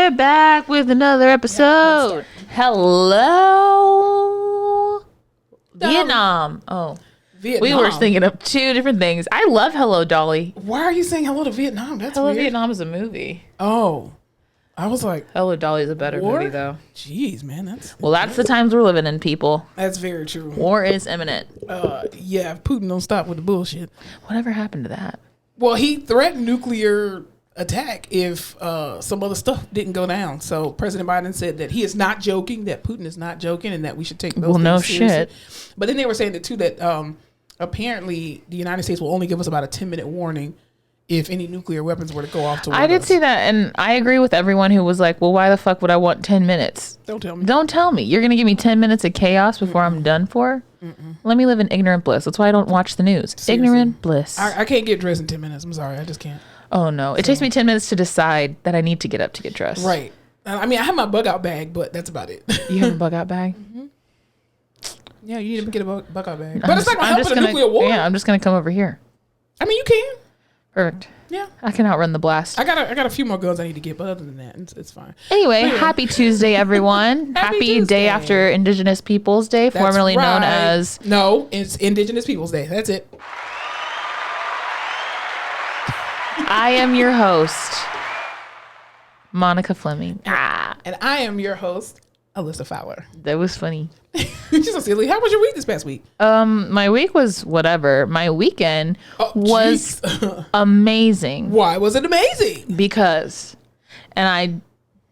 we're back with another episode. Hello, Vietnam. Oh, Vietnam. We were thinking of two different things. I love Hello, Dolly. Why are you saying hello to Vietnam? That's Hello, weird. Vietnam is a movie. Oh, I was like, Hello, Dolly is a better movie, though. Jeez, man, that's the times we're living in, people. That's very true. War is imminent. Yeah, if Putin don't stop with the bullshit. Whatever happened to that? Well, he threatened nuclear attack if some other stuff didn't go down. So President Biden said that he is not joking, that Putin is not joking, and that we should take those things seriously. Shit. But then they were saying that too, that apparently the United States will only give us about a 10-minute warning if any nuclear weapons were to go off toward us. I did see that, and I agree with everyone who was like, well, why the fuck would I want 10 minutes? Don't tell me. Don't tell me. You're going to give me 10 minutes of chaos before I'm done for? Let me live in ignorant bliss. That's why I don't watch the news. Seriously. Ignorant bliss. I can't get dressed in 10 minutes. I'm sorry. I just can't. Oh, no. It takes me 10 minutes to decide that I need to get up to get dressed. Right. I mean, I have my bug out bag, but that's about it. You have a bug out bag? Mm-hmm. Yeah, you need to get a bug out bag. But it's not going to help in a nuclear war. Yeah, I'm just going to come over here. I mean, you can. Perfect. Yeah. I can outrun the blast. I got a few more guns I need to get, but other than that, it's fine. Anyway, happy Tuesday, everyone. Happy Tuesday. Day after Indigenous Peoples Day, formerly known as... No, it's Indigenous Peoples Day. That's it. I am your host, Monica Fleming. And I am your host, Alyssa Fowler. That was funny. She's so silly. How was your week this past week? My week was whatever. My weekend was amazing. Why was it amazing? Because, and I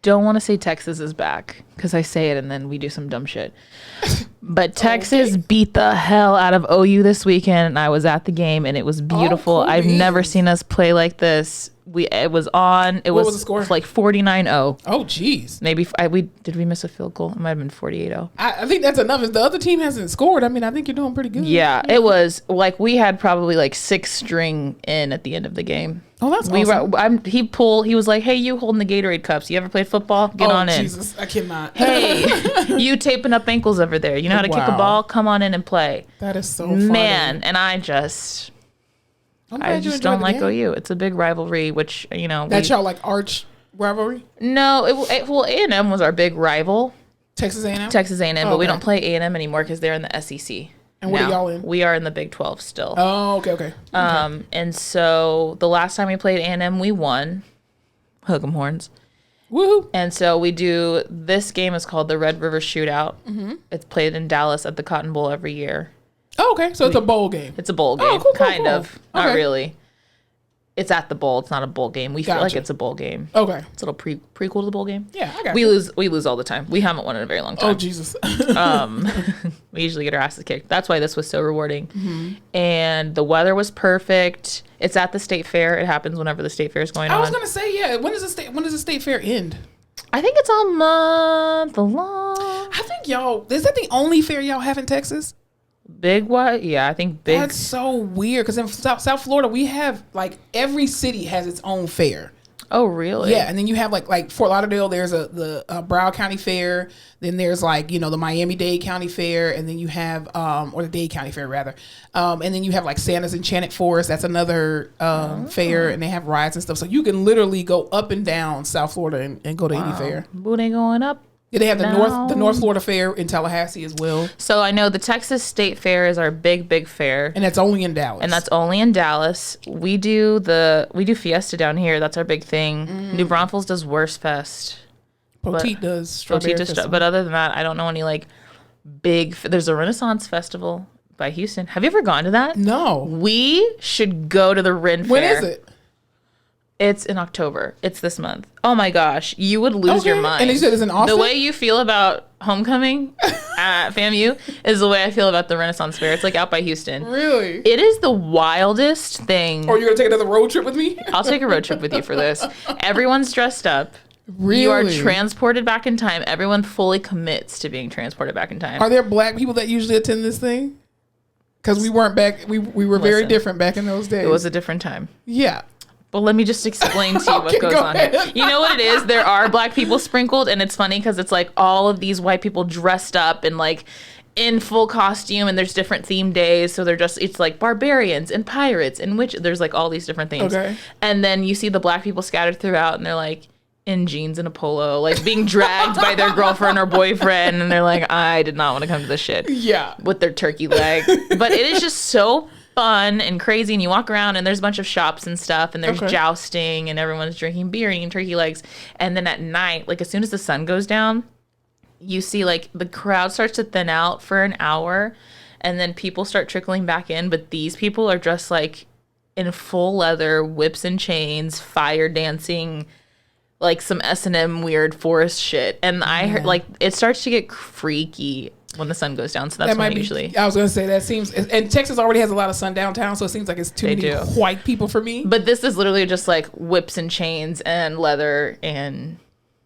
don't want to say Texas is back because I say it and then we do some dumb shit. But Texas beat the hell out of OU this weekend, and I was at the game, and it was beautiful. Cool. I've never seen us play like this. It was on. What was the score? Like 49-0. Oh, jeez. Maybe did we miss a field goal? It might have been 48-0. I think that's enough. If the other team hasn't scored, I mean, I think you're doing pretty good. Yeah, it was like we had probably like 6 string in at the end of the game. Oh, that's awesome. He was like, hey, you holding the Gatorade cups. You ever played football? Get on in. Oh, Jesus. I cannot. Hey, you taping up ankles over there. You know how to kick a ball? Come on in and play. That is so funny. Man, and I just don't like OU. It's a big rivalry, which, you know. That's y'all like arch rivalry? No, well, A&M was our big rival. Texas A&M? Texas A&M, but we don't play A&M anymore because they're in the SEC. And what are y'all in? We are in the Big 12 still. Oh, okay. And so the last time we played A&M, we won. Hook 'em horns. Woohoo. And so this game is called the Red River Shootout. Mm-hmm. It's played in Dallas at the Cotton Bowl every year. Oh, okay. So it's a bowl game. It's a bowl game. Cool, kind cool. of. Okay. Not really. It's at the bowl. It's not a bowl game. We feel like it's a bowl game. Okay. It's a little prequel to the bowl game. Yeah, I got We lose all the time. We haven't won in a very long time. Oh, Jesus. We usually get our asses kicked. That's why this was so rewarding. Mm-hmm. And the weather was perfect. It's at the state fair. It happens whenever the state fair is going on. I was going to say, yeah. When does the state fair end? I think it's a month long. I think is that the only fair y'all have in Texas? Big what? Yeah, I think big. That's so weird because in South Florida we have like every city has its own fair. Oh, really? Yeah, and then you have like Fort Lauderdale. There's the Broward County Fair. Then there's like the Miami-Dade County Fair, and then you have or the Dade County Fair rather. And then you have like Santa's Enchanted Forest. That's another fair, and they have rides and stuff. So you can literally go up and down South Florida and go to any fair. Booty going up. Yeah, they have the North Florida Fair in Tallahassee as well. So I know the Texas State Fair is our big fair, and that's only in Dallas. We do Fiesta down here. That's our big thing. New Braunfels does Worst Fest. Poteet does Strawberry Festival. But other than that, I don't know any like big. There's a Renaissance Festival by Houston. Have you ever gone to that? No. We should go to the Ren Fair. When is it? It's in October. It's this month. Oh my gosh. You would lose your mind. And you said it's in Austin? The way you feel about homecoming at FAMU is the way I feel about the Renaissance Fair. It's like out by Houston. Really? It is the wildest thing. Or you're going to take another road trip with me? I'll take a road trip with you for this. Everyone's dressed up. Really? You are transported back in time. Everyone fully commits to being transported back in time. Are there black people that usually attend this thing? Because we weren't back. We were very different back in those days. It was a different time. Yeah. Well, let me just explain to you what goes on here. You know what it is? There are black people sprinkled, and it's funny because it's like all of these white people dressed up and like in full costume, and there's different theme days. So it's like barbarians and pirates and there's like all these different things. Okay. And then you see the black people scattered throughout, and they're like, in jeans and a polo, like being dragged by their girlfriend or boyfriend, and they're like, I did not want to come to this shit. Yeah. With their turkey leg. But it is just so fun and crazy, and you walk around and there's a bunch of shops and stuff, and there's jousting, and everyone's drinking beer and eating turkey legs. And then at night, like as soon as the sun goes down, you see like the crowd starts to thin out for an hour, and then people start trickling back in, but these people are dressed like in full leather, whips and chains, fire dancing, like some S&M weird forest shit. And I heard like it starts to get freaky when the sun goes down. So that's when usually. I was going to say that seems, and Texas already has a lot of sun downtown, so it seems like it's too many white people for me. But this is literally just like whips and chains and leather and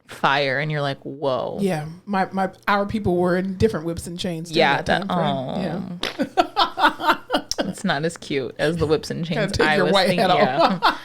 fire, and you're like, whoa. Yeah, our people were in different whips and chains. Yeah, it's not as cute as the whips and chains. Take your white hat off.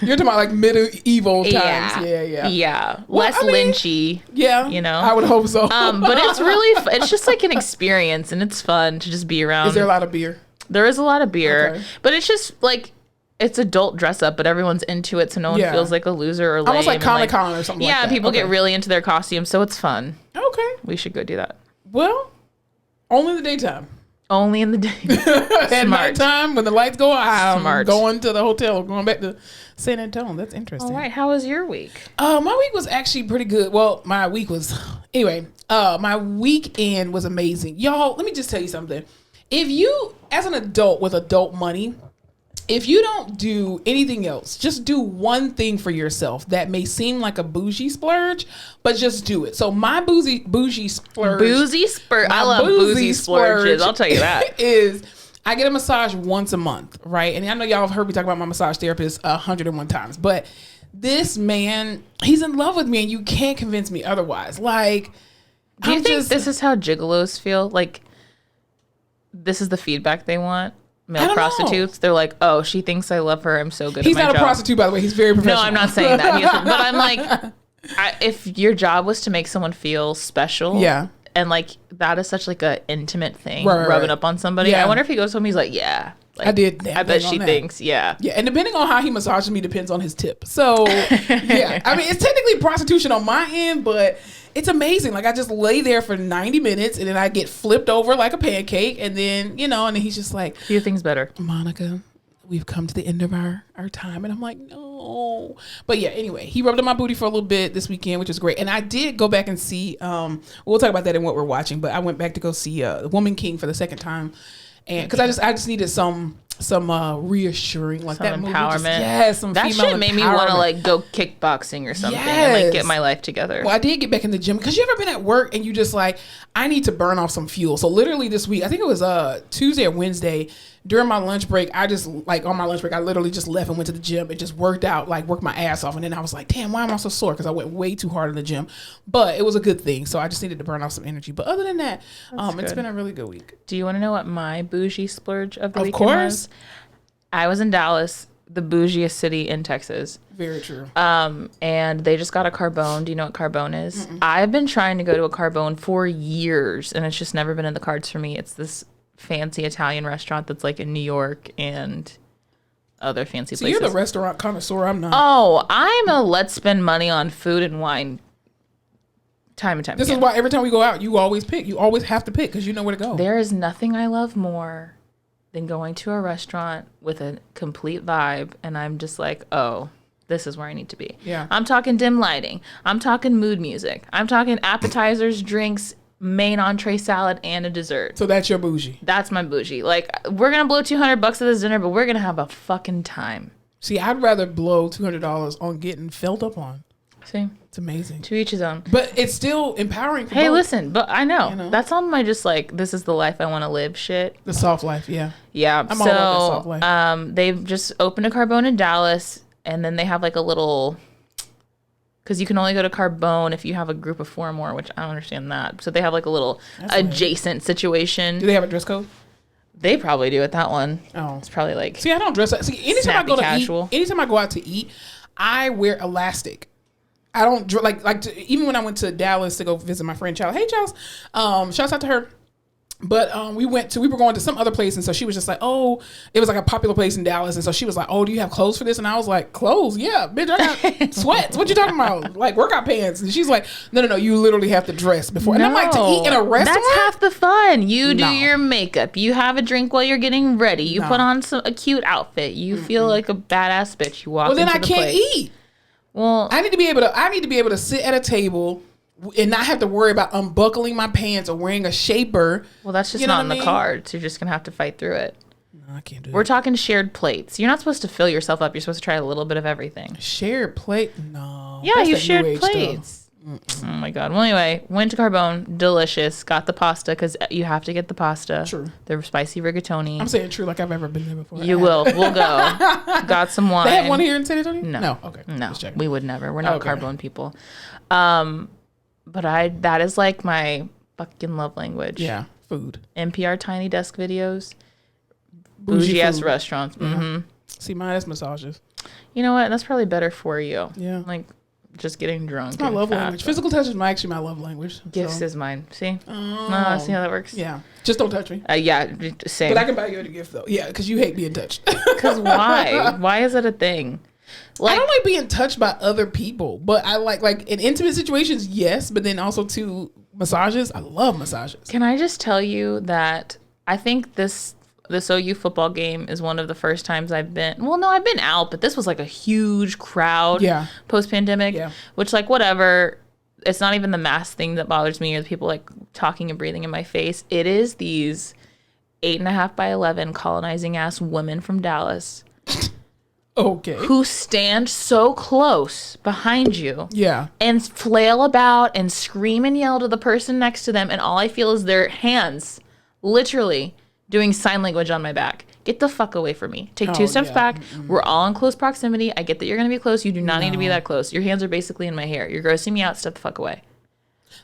You're talking about like medieval times. Yeah. Less lynchy. Yeah. You know? I would hope so. But it's really, it's just like an experience, and it's fun to just be around. Is there a lot of beer? There is a lot of beer. Okay. But it's just like, it's adult dress up, but everyone's into it, so no one feels like a loser or lame. Almost like Comic-Con or something like that. Yeah, people get really into their costumes, so it's fun. Okay. We should go do that. Well, only in the daytime. Only in the day. At nighttime, when the lights go out, I'm going to the hotel, going back to San Antonio. That's interesting. All right. How was your week? My week was actually pretty good. Well, my weekend was amazing. Y'all, let me just tell you something. If you, as an adult with adult money, if you don't do anything else, just do one thing for yourself that may seem like a bougie splurge, but just do it. So my bougie splurge. I love bougie splurges. I'll tell you that. Is I get a massage once a month, right? And I know y'all have heard me talk about my massage therapist 101 times, but this man, he's in love with me, and you can't convince me otherwise. Like, do you think this is how gigolos feel? Like, this is the feedback they want? Male prostitutes, they're like, oh, she thinks I love her. I'm so good at my job. He's not a prostitute, by the way. He's very professional. No, I'm not saying that. But I'm like, if your job was to make someone feel special, and like that is such like a intimate thing, rubbing up on somebody. I wonder if he goes home, he's like, yeah. Like, I did. I bet she thinks, Yeah, and depending on how he massages me depends on his tip. So, yeah. I mean, it's technically prostitution on my end, but it's amazing. Like, I just lay there for 90 minutes, and then I get flipped over like a pancake, and then, and then he's just like, few things better. Monica, we've come to the end of our time. And I'm like, no. But yeah, anyway, he rubbed on my booty for a little bit this weekend, which was great. And I did go back and see, we'll talk about that in what we're watching, but I went back to go see Woman King for the second time. And because I just needed some reassuring, like some that movie empowerment. Some that female shit made me want to like go kickboxing or something and like get my life together. Well, I did get back in the gym because you ever been at work and you just like, I need to burn off some fuel. So literally this week, I think it was Tuesday or Wednesday, during my lunch break, I literally just left and went to the gym and just worked my ass off. And then I was like, damn, why am I so sore? Because I went way too hard in the gym. But it was a good thing. So I just needed to burn off some energy. But other than that, it's been a really good week. Do you want to know what my bougie splurge of the weekend was? I was in Dallas, the bougiest city in Texas. Very true. And they just got a Carbone. Do you know what Carbone is? Mm-mm. I've been trying to go to a Carbone for years, and it's just never been in the cards for me. It's this fancy Italian restaurant that's like in New York and other fancy places. So you're the restaurant connoisseur. I'm not. Oh, I'm a let's spend money on food and wine time and time again. This is why every time we go out, you always pick. You always have to pick because you know where to go. There is nothing I love more than going to a restaurant with a complete vibe, and I'm just like, oh, this is where I need to be. Yeah. I'm talking dim lighting. I'm talking mood music. I'm talking appetizers, drinks, main entree salad, and a dessert. So that's your bougie. That's my bougie. Like, we're gonna blow $200 at this dinner, but we're gonna have a fucking time. See, I'd rather blow $200 on getting felt up on. See, it's amazing. To each his own. But it's still empowering. Hey, both. Listen, but I know that's on my just like, this is the life I want to live shit. The soft life, yeah. Yeah. I'm all about the soft life. They've just opened a Carbone in Dallas, and then they have like a little, because you can only go to Carbone if you have a group of 4 or more, which I don't understand that. So they have like a little adjacent situation. Do they have a dress code? They probably do at that one. Oh, it's probably like. See, I don't dress up. See, anytime I go to eat, anytime I go out to eat, I wear elastic. I don't even when I went to Dallas to go visit my friend Charles. Hey, Charles. Shouts out to her. But we were going to some other place, and so she was just like, oh, it was like a popular place in Dallas, and so she was like, oh, do you have clothes for this? And I was like, clothes? Yeah, bitch, I got sweats. What you talking about? Like workout pants? And she's like, no, you literally have to dress before. And I'm like, to eat in a restaurant? That's half the fun. You do your makeup. You have a drink while you're getting ready. You put on a cute outfit. You feel like a badass bitch. You walk into the place. Well, then I can't eat. Well, I need to be able to sit at a table and not have to worry about unbuckling my pants or wearing a shaper. Well, that's just not in the cards. You're just going to have to fight through it. No, I can't do We're talking shared plates. You're not supposed to fill yourself up. You're supposed to try a little bit of everything. Shared plate? No. Yeah, you shared plates. Oh, my God. Well, anyway, went to Carbone. Delicious. Got the pasta because you have to get the pasta. True. The spicy rigatoni. I'm saying true like I've ever been there before. You will. We'll go. Got some wine. They have one here in San Antonio? No. Okay. No, we would never. We're not Carbone people. But that is like my fucking love language. Yeah, food. NPR Tiny Desk videos. Bougie ass restaurants. Yeah. Mm-hmm. See, mine is massages. You know what? That's probably better for you. Yeah. Like just getting drunk. It's my love language. Physical touch is actually my love language. Gifts is mine. See? Oh. See how that works? Yeah. Just don't touch me. Yeah, same. But I can buy you a gift though. Yeah, because you hate being touched. Because why? Why is that a thing? Like, I don't like being touched by other people, but I like in intimate situations, yes, but then also to massages. I love massages. Can I just tell you that I think this OU football game is one of the first times I've been out, but this was like a huge crowd post-pandemic, which like whatever. It's not even the mask thing that bothers me or the people like talking and breathing in my face. It is these 8.5 by 11 colonizing ass women from Dallas. Okay. Who stand so close behind you. Yeah. And flail about and scream and yell to the person next to them. And all I feel is their hands literally doing sign language on my back. Get the fuck away from me. Take 2 steps back. Mm-mm. We're all in close proximity. I get that you're going to be close. You do not need to be that close. Your hands are basically in my hair. You're grossing me out. Step the fuck away.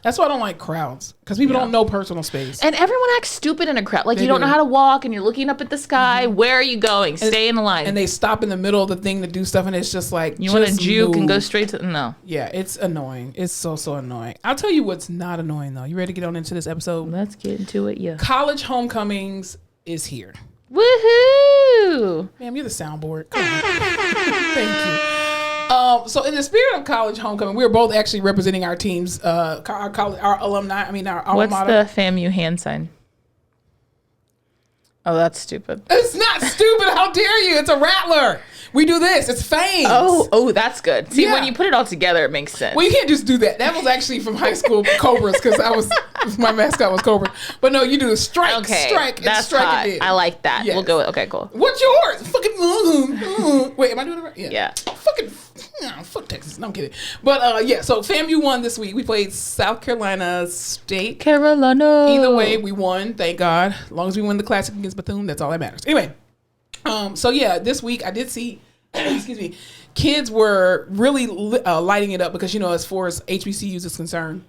That's why I don't like crowds, because people don't know personal space. And everyone acts stupid in a crowd. Like, you don't know how to walk, and you're looking up at the sky. Mm-hmm. Where are you going? Stay in the line. And they stop in the middle of the thing to do stuff, and it's just like, you want to juke and go straight to... No. Yeah, it's annoying. It's so annoying. I'll tell you what's not annoying, though. You ready to get on into this episode? Let's get into it, yeah. College homecomings is here. Woohoo! Ma'am, you're the soundboard. Thank you. So in the spirit of college homecoming, we were both actually representing our teams, our alumni. Our alma mater. What's the FAMU hand sign? Oh, that's stupid. It's not stupid. How dare you? It's a rattler. We do this. It's fangs. Oh, that's good. See, when you put it all together, it makes sense. Well, you can't just do that. That was actually from high school Cobras, because my mascot was Cobra. But no, you do the strike, strike, and that's strike hot. again. I like that. Yes. We'll go with, okay, cool. What's yours? Fucking, wait, am I doing it right? Yeah. Fuck Texas. No, I'm kidding. But so FAMU won this week. We played South Carolina State. Carolina. Either way, we won. Thank God. As long as we win the Classic against Bethune, that's all that matters. Anyway. So yeah, this week I did see, excuse me, kids were really lighting it up because, as far as HBCUs is concerned,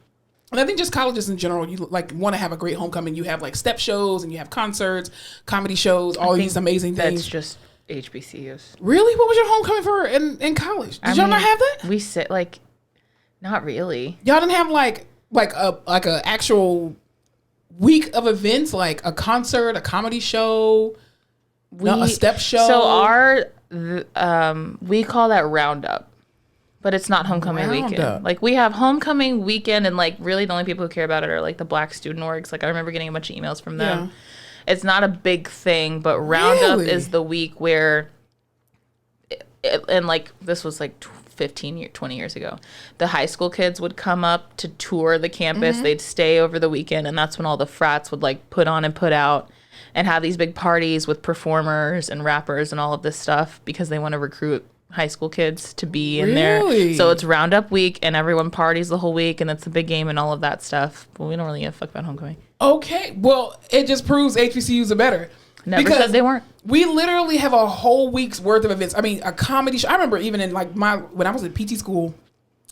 and I think just colleges in general, you like want to have a great homecoming. You have like step shows and you have concerts, comedy shows, all these amazing things. That's just HBCUs. Really? What was your homecoming for in college? Did y'all not have that? We sit like, not really. Y'all didn't have like a actual week of events, like a concert, a comedy show. A step show. So we call that roundup, but it's not homecoming weekend. Like we have homecoming weekend, and like really the only people who care about it are like the Black student orgs. Like I remember getting a bunch of emails from them. Yeah. It's not a big thing, but roundup is the week where, and like this was like 20 years ago, the high school kids would come up to tour the campus. Mm-hmm. They'd stay over the weekend, and that's when all the frats would like put on and put out. And have these big parties with performers and rappers and all of this stuff because they want to recruit high school kids to be in there. So it's roundup week and everyone parties the whole week and it's a big game and all of that stuff. But we don't really give a fuck about homecoming. Okay. Well, it just proves HBCUs are better. Never said they weren't. We literally have a whole week's worth of events. I mean, a comedy show. I remember even in like when I was at PT school,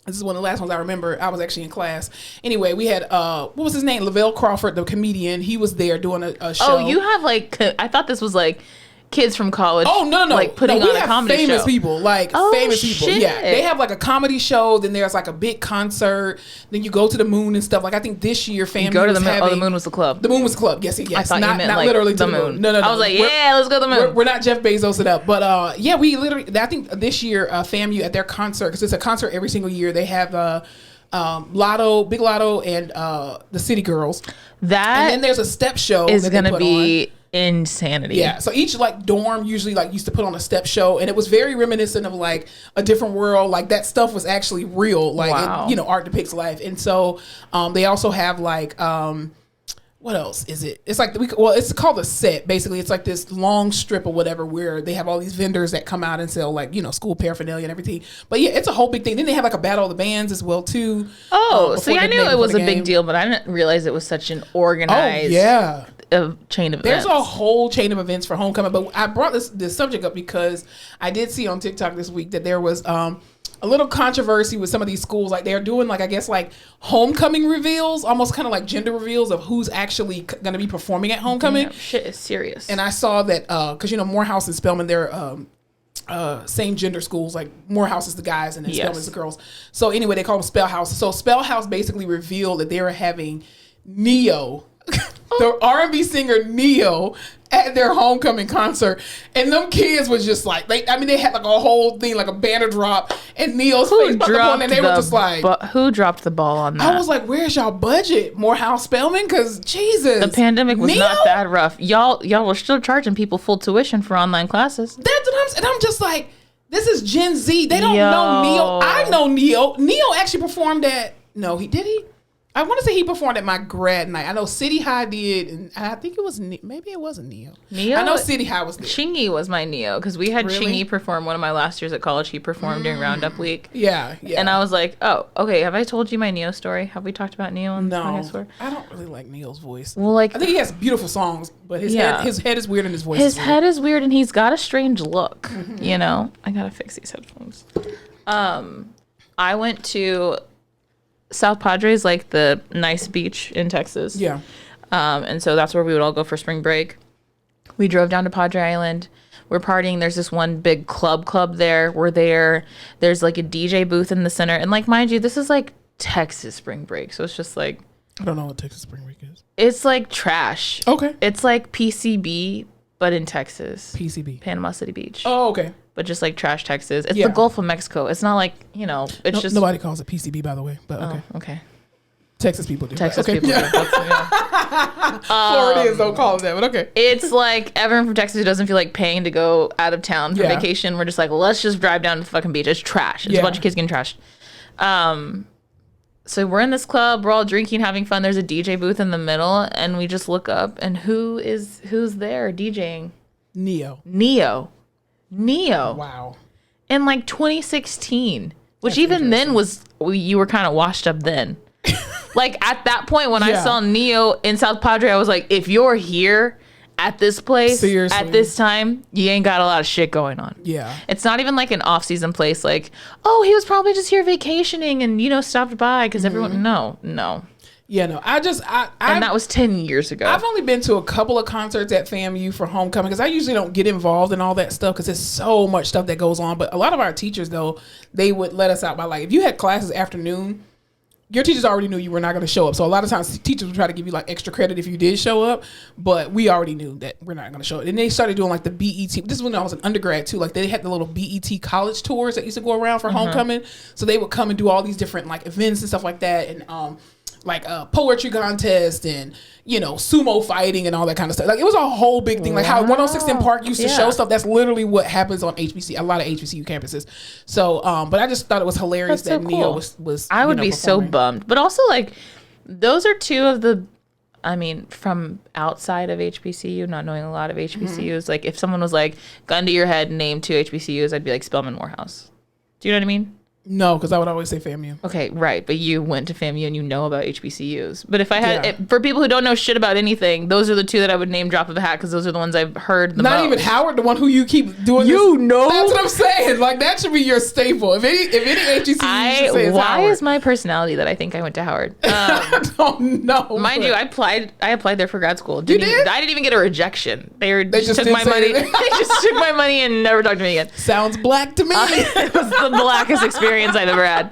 this is one of the last ones I remember. I was actually in class. Anyway, we had, what was his name? Lavelle Crawford, the comedian. He was there doing a show. Oh, you have like, I thought this was like kids from college. Oh no. Like putting we on a have comedy famous show. people, like famous people. Yeah, famous people. Like they have like a comedy show. Then there's like a big concert. Then you go to the moon and stuff. Like I think this year, family go to the moon. The moon was the club. The moon was the club. Yes. I thought not, you meant not like literally the to the moon. No. I was like, let's go to the moon. We're not Jeff Bezos it up, but yeah, we literally. I think this year, FAMU at their concert, because it's a concert every single year. They have Big Lotto, and the City Girls. And then there's a step show is going to be insanity. Yeah. So each like dorm usually like used to put on a step show, and it was very reminiscent of like A Different World. Like that stuff was actually real. Like art depicts life, and so they also have like what else is it? It's like it's called a set. Basically, it's like this long strip or whatever where they have all these vendors that come out and sell like school paraphernalia and everything. But yeah, it's a whole big thing. Then they have like a battle of the bands as well too. Oh, see, I knew it was a big deal, but I didn't realize it was such an organized. Chain of events. There's a whole chain of events for homecoming. But I brought this subject up because I did see on TikTok this week that there was a little controversy with some of these schools. Like they're doing like, I guess like homecoming reveals, almost kind of like gender reveals of who's actually going to be performing at homecoming. Damn, shit is serious. And I saw that because Morehouse and Spelman, they're same gender schools. Like Morehouse is the guys and then Spelman is the girls. So anyway, they call them Spell House. So Spell House basically revealed that they were having Neo, the R&B singer Neo, at their homecoming concert, and them kids was just like they had like a whole thing, like a banner drop, and Neo's face popped up on, and they were just like, who dropped the ball on that? I was like, where's y'all budget, Morehouse Spelman? Because Jesus, the pandemic was not that rough. Y'all were still charging people full tuition for online classes. That's what I'm just like, this is Gen Z. They don't know Neo. I know Neo. Neo actually performed at did he? I want to say he performed at my grad night. I know City High did, and I think it was maybe it wasn't Neo. I know City High was there. Chingy was my Neo because we had Chingy perform one of my last years at college. He performed during Roundup Week. Yeah. And I was like, oh, okay. Have I told you my Neo story? Have we talked about Neo on the podcast? I don't really like Neo's voice. Well, like I think he has beautiful songs, but his head is weird and his voice. His head is weird, and he's got a strange look. Mm-hmm. I gotta fix these headphones. I went to South Padres, like the nice beach in Texas. Yeah. And so that's where we would all go for spring break. We drove down to Padre Island. We're partying. There's this one big club there. We're there. There's like a DJ booth in the center. And like, mind you, this is like Texas spring break. So it's just like, I don't know what Texas spring break is. It's like trash. Okay. It's like PCB, but in Texas. PCB. Panama City Beach. Oh, okay. But just like trash Texas. It's the Gulf of Mexico. It's not like, it's just. Nobody calls it PCB, by the way, but okay. Okay. Texas people do. Texas people do. Floridians don't call it that, but okay. It's like everyone from Texas who doesn't feel like paying to go out of town for vacation. We're just like, let's just drive down to the fucking beach. It's trash. It's a bunch of kids getting trashed. So we're in this club. We're all drinking, having fun. There's a DJ booth in the middle, and we just look up, and who's there DJing? Neo. Wow. In like 2016, which even then you were kind of washed up then. Like at that point when I saw Neo in South Padre, I was like, if you're here at this place seriously, at this time, you ain't got a lot of shit going on. Yeah. It's not even like an off-season place like, oh, he was probably just here vacationing and stopped by because everyone no. Yeah, no, and that was 10 years ago. I've only been to a couple of concerts at FAMU for homecoming because I usually don't get involved in all that stuff because there's so much stuff that goes on. But a lot of our teachers, though, they would let us out by like, if you had classes afternoon, your teachers already knew you were not going to show up. So a lot of times teachers would try to give you like extra credit if you did show up, but we already knew that we're not going to show up. And they started doing like the BET. This is when I was an undergrad too. Like they had the little BET college tours that used to go around for homecoming. So they would come and do all these different like events and stuff like that. And, like a poetry contest and sumo fighting and all that kind of stuff. Like it was a whole big thing. Like how 106 in Park used to show stuff. That's literally what happens on HBC, a lot of HBCU campuses. So, but I just thought it was hilarious that Neo was. I would be so bummed, but also like those are two of the. I mean, from outside of HBCU, not knowing a lot of HBCUs, like if someone was like, gun to your head, name two HBCUs, I'd be like Spelman Morehouse. Do you know what I mean? No, because I would always say FAMU. Okay, right. But you went to FAMU and you know about HBCUs. But if I had, for people who don't know shit about anything, those are the two that I would name drop of a hat because those are the ones I've heard the most. Not even Howard, the one who you keep doing You know? That's what I'm saying. Like, that should be your staple. If any HBCU you should say is why Howard. is my personality that I think I went to Howard? I don't know. Mind you, I applied there for grad school. You did? I didn't even get a rejection. They just took didn't my say money. anything. They just took my money and never talked to me again. Sounds black to me. It was the blackest experience I've ever had.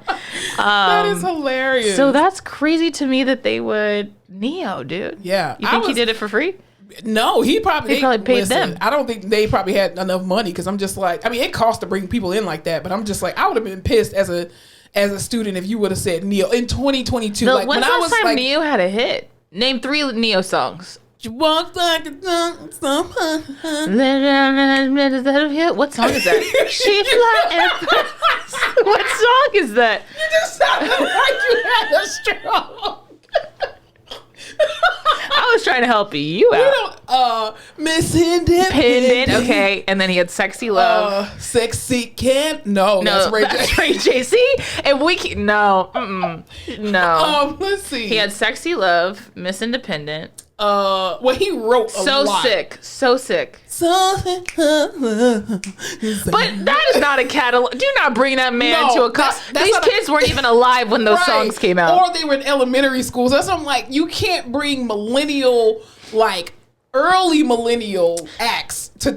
That is hilarious. So that's crazy to me that they would Neo, dude. Yeah. You think he did it for free? No, he probably paid them. I don't think they probably had enough money because I'm just like, I mean, it costs to bring people in like that, but I'm just like, I would have been pissed as a student if you would have said Neo in 2022. No, like when's when the I last was time like, Neo had a hit? Name 3 Neo songs. she walks like a dunk, What song is that? She fly. What song is that? You just sounded like you had a stroke. I was trying to help you out. Miss Independent. Okay, and then he had Sexy Love. Sexy Can. No, No, that's Ray J. Ray J. See, and we no. Let's see. He had Sexy Love, Miss Independent. Well, he wrote a lot. So sick. But that is not a catalog. Do not bring that man to a These kids weren't even alive when those songs came out. Or they were in elementary schools. That's what I'm like. You can't bring millennial, like early millennial acts to You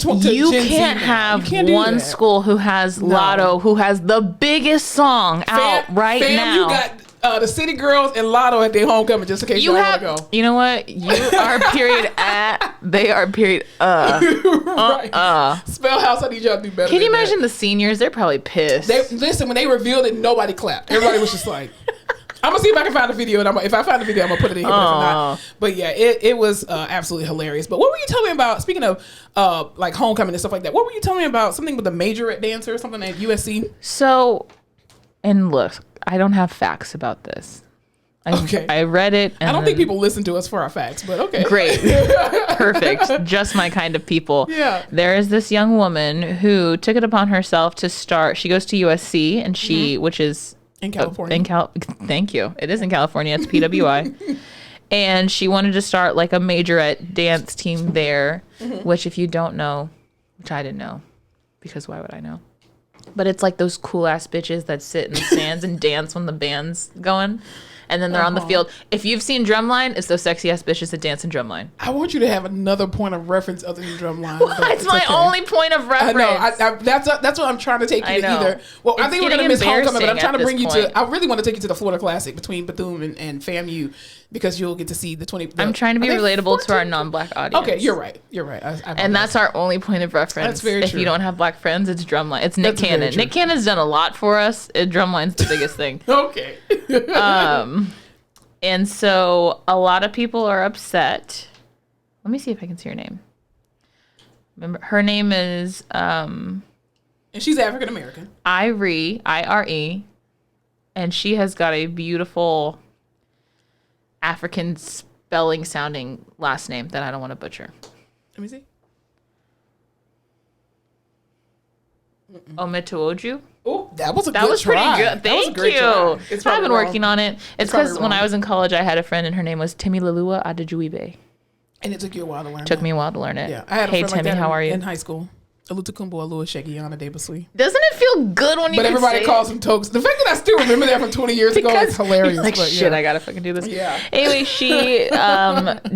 Gen Z can't now. have You can't do one that. school who has Lotto, who has the biggest song out right now. You got the City Girls and Lotto at their homecoming, just in case you want to go. You know what? You are period at. They are period. Right. Spellhouse, I need y'all to do better. Can you imagine the seniors? They're probably pissed. Listen, when they revealed it, nobody clapped. Everybody was just like, I'm gonna see if I can find a video, and if I find a video, I'm gonna put it in here. But if not, but yeah, it was absolutely hilarious. But what were you telling me about? Speaking of like homecoming and stuff like that, what were you telling me about? Something with the Majorette dancer or something at USC? So, and look, I don't have facts about this. I read it. And I don't think people listen to us for our facts, but okay. Great. Perfect. Just my kind of people. Yeah. There is this young woman who took it upon herself to start. She goes to USC, and which is in California. Thank you. It is in California. It's PWI. And she wanted to start like a Majorette dance team there, which if you don't know, which I didn't know, because why would I know? But it's like those cool ass bitches that sit in the stands and dance when the band's going. And then they're on the field. If you've seen Drumline, it's those sexy ass bitches that dance in Drumline. I want you to have another point of reference other than Drumline. It's my only point of reference. I know. That's what I'm trying to take you to either. Well, I think we're gonna miss homecoming, but I'm trying to bring you to. I really want to take you to the Florida Classic between Bethune and FAMU because you'll get to see the 20. I'm trying to be relatable to our non-black audience. Okay, you're right. And that's our only point of reference. That's very true. If you don't have black friends, it's Drumline. It's Nick Cannon. Nick Cannon's done a lot for us. Drumline's the biggest thing. Okay. And so a lot of people are upset. Let me see if I can see her name. Remember, her name is and she's African American. Ire, I-R-E, and she has got a beautiful African spelling sounding last name that I don't want to butcher. Let me see. Ometuoju. Oh, that was pretty good. Thank you. I've been working on it. It's because when I was in college, I had a friend and her name was Temilolua Adejuibe. And it took you a while to learn. Took me a while to learn it. Yeah, I had a friend Timmy, like that how are you? In high school. Alutakumbo Alua Shegiana Debasui. Doesn't it feel good when you? But everybody calls him Tokes. The fact that I still remember that from 20 years ago is hilarious. Like but shit, I gotta fucking do this. Yeah. Anyway, she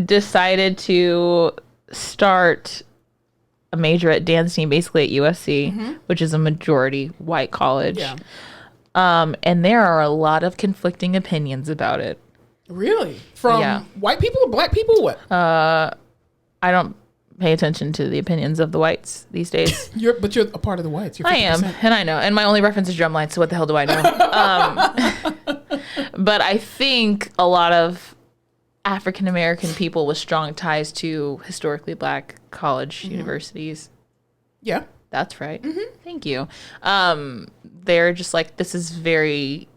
decided to start a Majorette dance team basically at USC, which is a majority white college. Yeah. And there are a lot of conflicting opinions about it. Really? From white people or black people? What? I don't pay attention to the opinions of the whites these days. But you're a part of the whites. You're 50%. I am, and I know. And my only reference is Drumline, so what the hell do I know? But I think a lot of African American people with strong ties to historically black college universities. Yeah. That's right. Thank you. They're just like, this is very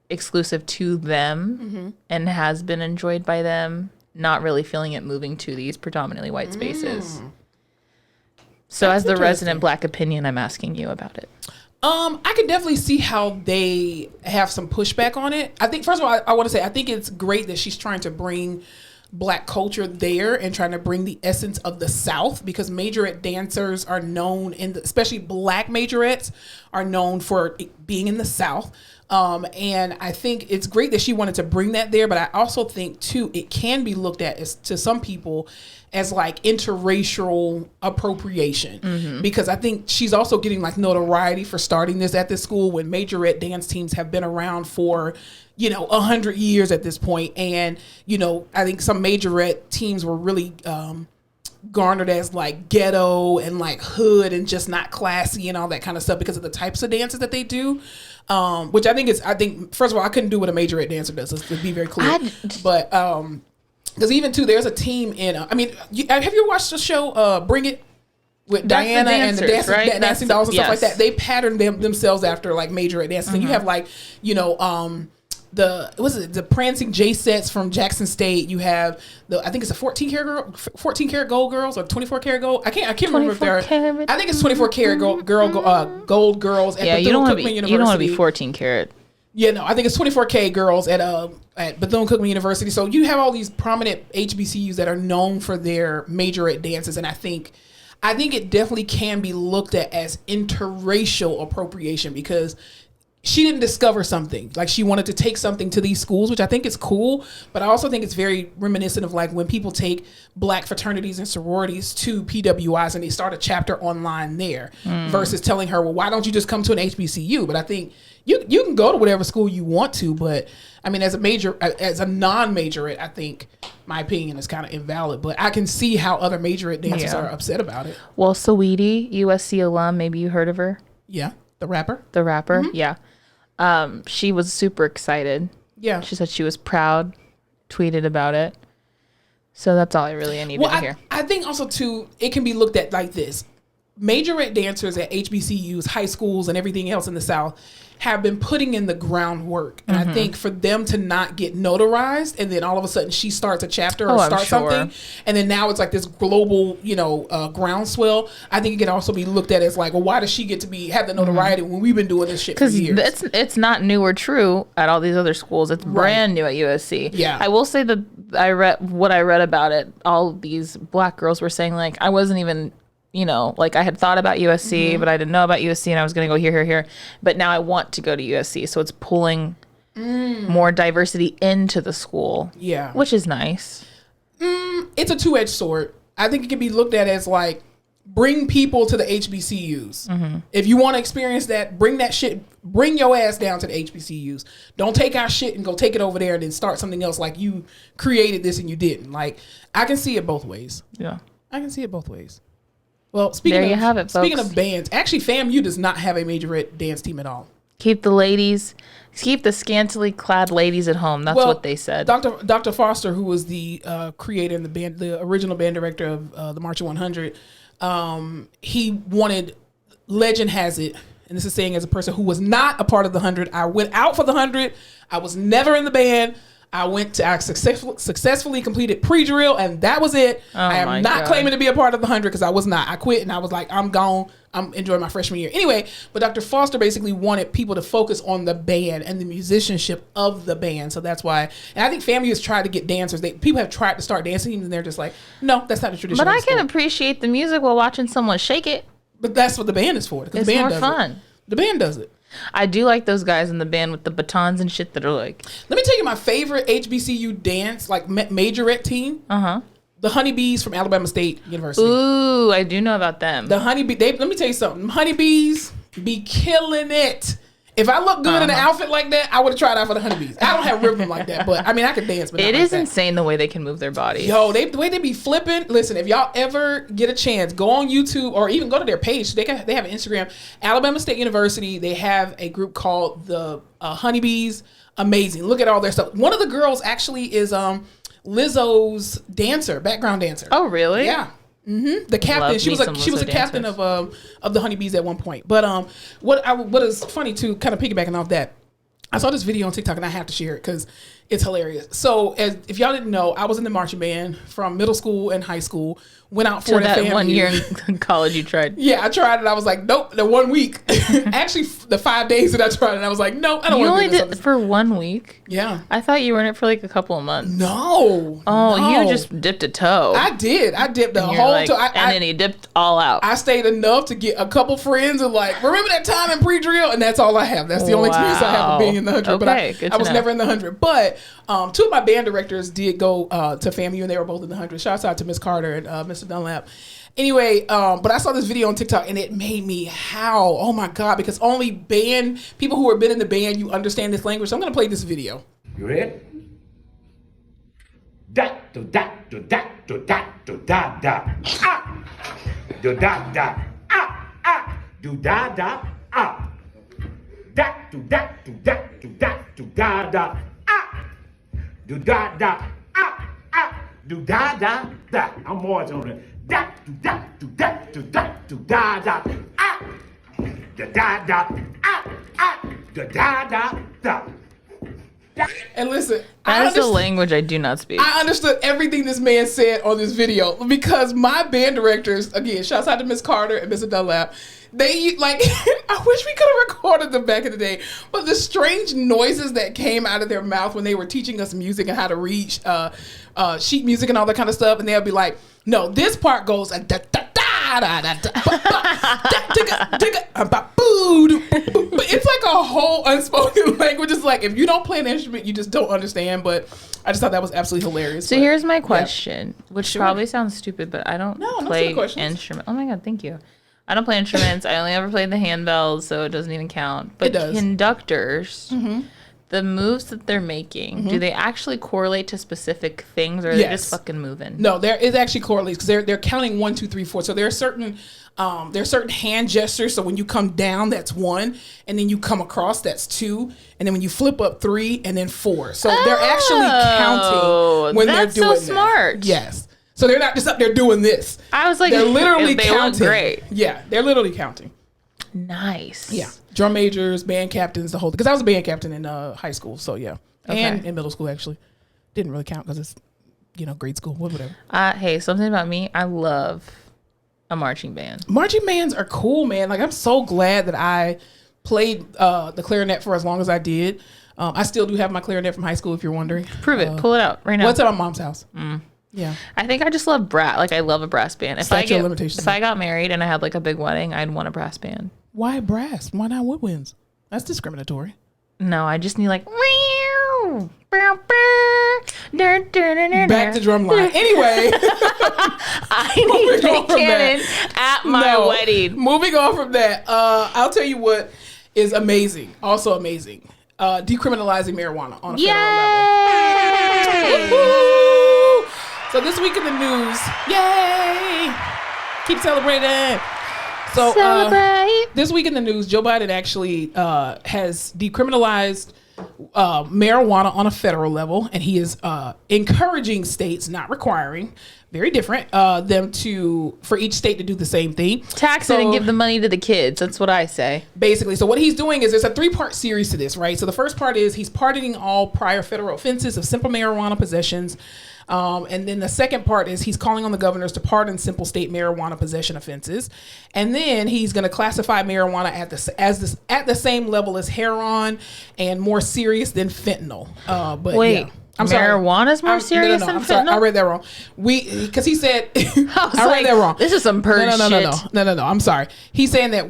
exclusive to them and has been enjoyed by them, not really feeling it moving to these predominantly white spaces. So as the resident black opinion, I'm asking you about it. I can definitely see how they have some pushback on it. I think, first of all, I want to say I think it's great that she's trying to bring Black culture there and trying to bring the essence of the South, because majorette dancers are known especially Black majorettes are known for being in the South. And I think it's great that she wanted to bring that there, but I also think too, it can be looked at as, to some people, as like interracial appropriation, because I think she's also getting like notoriety for starting this at this school when majorette dance teams have been around for 100 years at this point. And, I think some majorette teams were really garnered as like ghetto and like hood and just not classy and all that kind of stuff because of the types of dances that they do. Which I think, first of all, I couldn't do what a majorette dancer does, let's be very clear. But, because even too, there's a team in, have you watched the show Bring It? With Diana and the dancing dolls and stuff like that. They patterned themselves after like majorette dances. And you have like, the prancing J sets from Jackson State. You have I think it's a 14 karat gold girls or 24 karat gold. I can't remember if they're. I think it's 24 karat gold girls at you don't want to be 14 karat. Yeah, no, I think it's 24K girls at Bethune-Cookman University. So you have all these prominent HBCUs that are known for their majorette dances, and I think it definitely can be looked at as interracial appropriation, because she didn't discover something. Like, she wanted to take something to these schools, which I think is cool, but I also think it's very reminiscent of like when people take Black fraternities and sororities to PWIs and they start a chapter online there versus telling her, well, why don't you just come to an HBCU? But I think you can go to whatever school you want to, but I mean, as a non-majorette, I think my opinion is kind of invalid, but I can see how other majorette dancers are upset about it. Well, Saweetie, USC alum, maybe you heard of her? Yeah. The rapper? Yeah. She was super excited. Yeah. She said she was proud, tweeted about it. So that's all I needed to hear. I think also too, it can be looked at like this. Majorette dancers at HBCUs, high schools, and everything else in the South have been putting in the groundswork. And I think for them to not get notarized, and then all of a sudden she starts a chapter or starts something, and then now it's like this global, groundswell. I think it can also be looked at as like, well, why does she get to have the notoriety when we've been doing this shit for years? Because it's not new or true at all these other schools. It's brand new at USC. Yeah. I will say that I read about it. All these Black girls were saying like, I wasn't even, like I had thought about USC, but I didn't know about USC, and I was going to go here. But now I want to go to USC. So it's pulling more diversity into the school. Yeah. Which is nice. It's a two-edged sword. I think it can be looked at as like, bring people to the HBCUs. If you want to experience that, bring your ass down to the HBCUs. Don't take our shit and go take it over there and then start something else like you created this and you didn't. Like, I can see it both ways. Yeah. I can see it both ways. Well, speaking of bands, actually FAMU does not have a majorette dance team at all. Keep the scantily clad ladies at home. That's what they said. Dr. Foster, who was the creator and the original band director of the March of 100, he wanted, legend has it, and this is saying as a person who was not a part of the 100, I went out for the 100. I was never in the band. I successfully completed pre-drill, and that was it. I am not claiming to be a part of the 100 because I was not. I quit, and I was like, I'm gone. I'm enjoying my freshman year. Anyway, but Dr. Foster basically wanted people to focus on the band and the musicianship of the band. So that's why. And I think FAMU has tried to get dancers. People have tried to start dancing teams, and they're just like, no, that's not the tradition. But I can appreciate the music while watching someone shake it. But that's what the band is for. It's more fun. The band does it. I do like those guys in the band with the batons and shit that are like. Let me tell you my favorite HBCU dance, like majorette team. The Honeybees from Alabama State University. Ooh, I do know about them. The Honeybee. Let me tell you something. Honeybees be killing it. If I look good in an outfit like that, I would have tried out for the Honeybees. I don't have rhythm like that, but I mean, I could dance. But it is insane the way they can move their bodies. Yo, the way they be flipping. Listen, if y'all ever get a chance, go on YouTube or even go to their page. They have an Instagram, Alabama State University. They have a group called the Honeybees. Amazing. Look at all their stuff. One of the girls actually is Lizzo's background dancer. Oh, really? Yeah. The captain. She was a captain of the Honeybees at one point. But what is funny too, kind of piggybacking off that, I saw this video on TikTok and I have to share it because It's hilarious. So, if y'all didn't know, I was in the marching band from middle school and high school. Went out for So the that family. 1 year in college you tried. Yeah, I tried it. I was like, nope. The 1 week, actually, the 5 days that I tried it, I was like, no, I don't You want only to do this. did it for 1 week? Yeah. I thought you were in it for like a couple of months. No. Oh, no. you just dipped a toe. I did. I dipped the And you're whole like, toe. and then he dipped all out. I stayed enough to get a couple friends and like, remember that time in pre-drill? And that's all I have. That's the only experience I have of being in the 100. Okay, but I was never in the 100. But 2 of my band directors did go to FAMU, and they were both in the 100. Shouts out to Miss Carter and Mr. Dunlap. Anyway, but I saw this video on TikTok and it made me howl. Oh my God, because only band people who have been in the band, you understand this language. So I'm gonna play this video. You ready? Da do da do da do da do da da ah do da da ah do da da ah da do da do da do da do da da ah do da da do da da da. I'm more on it. Da do da do da do da do da da ah da da da da da da da. And listen, that is a language I do not speak. I understood everything this man said on this video because my band directors, again, shouts out to Miss Carter and Mr. Dunlap. They like, I wish we could have recorded them back in the day, but the strange noises that came out of their mouth when they were teaching us music and how to read sheet music and all that kind of stuff, and they'll be like, "No, this part goes da da da da da da." But it's like a whole unspoken language. It's like if you don't play an instrument, you just don't understand. But I just thought that was absolutely hilarious. So but, here's my question, which Sure. probably sounds stupid, but I don't play instruments. Oh my God, thank you. I don't play instruments. I only ever played the handbells, so it doesn't even count. But It does. Conductors, the moves that they're making, do they actually correlate to specific things, or are they just fucking moving? No, there is actually correlates because they're counting 1, 2, 3, 4. So there are certain hand gestures. So when you come down, that's 1, and then you come across, that's 2, and then when you flip up, 3, and then 4. So they're actually counting when they're doing so smart. that. Yes. So they're not just up there doing this. I was like, they're literally they counting. look great. Yeah, they're literally counting. Nice. Yeah, drum majors, band captains, the whole. Because I was a band captain in high school, so yeah, and in middle school actually, didn't really count because it's grade school, whatever. Hey, something about me, I love a marching band. Marching bands are cool, man. Like I'm so glad that I played the clarinet for as long as I did. I still do have my clarinet from high school, if you're wondering. Prove it. Pull it out right now. What's at my mom's house? Yeah. I think I just love brass. Like I love a brass band. If I got married and I had like a big wedding, I'd want a brass band. Why brass? Why not woodwinds? That's discriminatory. No, I just need like back to drumline. Anyway, I need Nick Cannon at my wedding. Moving on from that, I'll tell you what is amazing. Also amazing. Decriminalizing marijuana on a federal level. Woo-hoo! So this week in the news, yay! Keep celebrating. So this week in the news, Joe Biden actually has decriminalized marijuana on a federal level, and he is encouraging states, not requiring, very different, for each state to do the same thing. Tax it and give the money to the kids. That's what I say. Basically, so what he's doing is there's a 3-part series to this, right? So the first part is he's pardoning all prior federal offenses of simple marijuana possessions. And then the second part is he's calling on the governors to pardon simple state marijuana possession offenses. And then he's going to classify marijuana at the same level as heroin and more serious than fentanyl. But wait. Yeah. I'm sorry. Marijuana's more serious than fentanyl? Sorry. I read that wrong. Because he said, I read that wrong. This is some purge shit. No. I'm sorry. He's saying that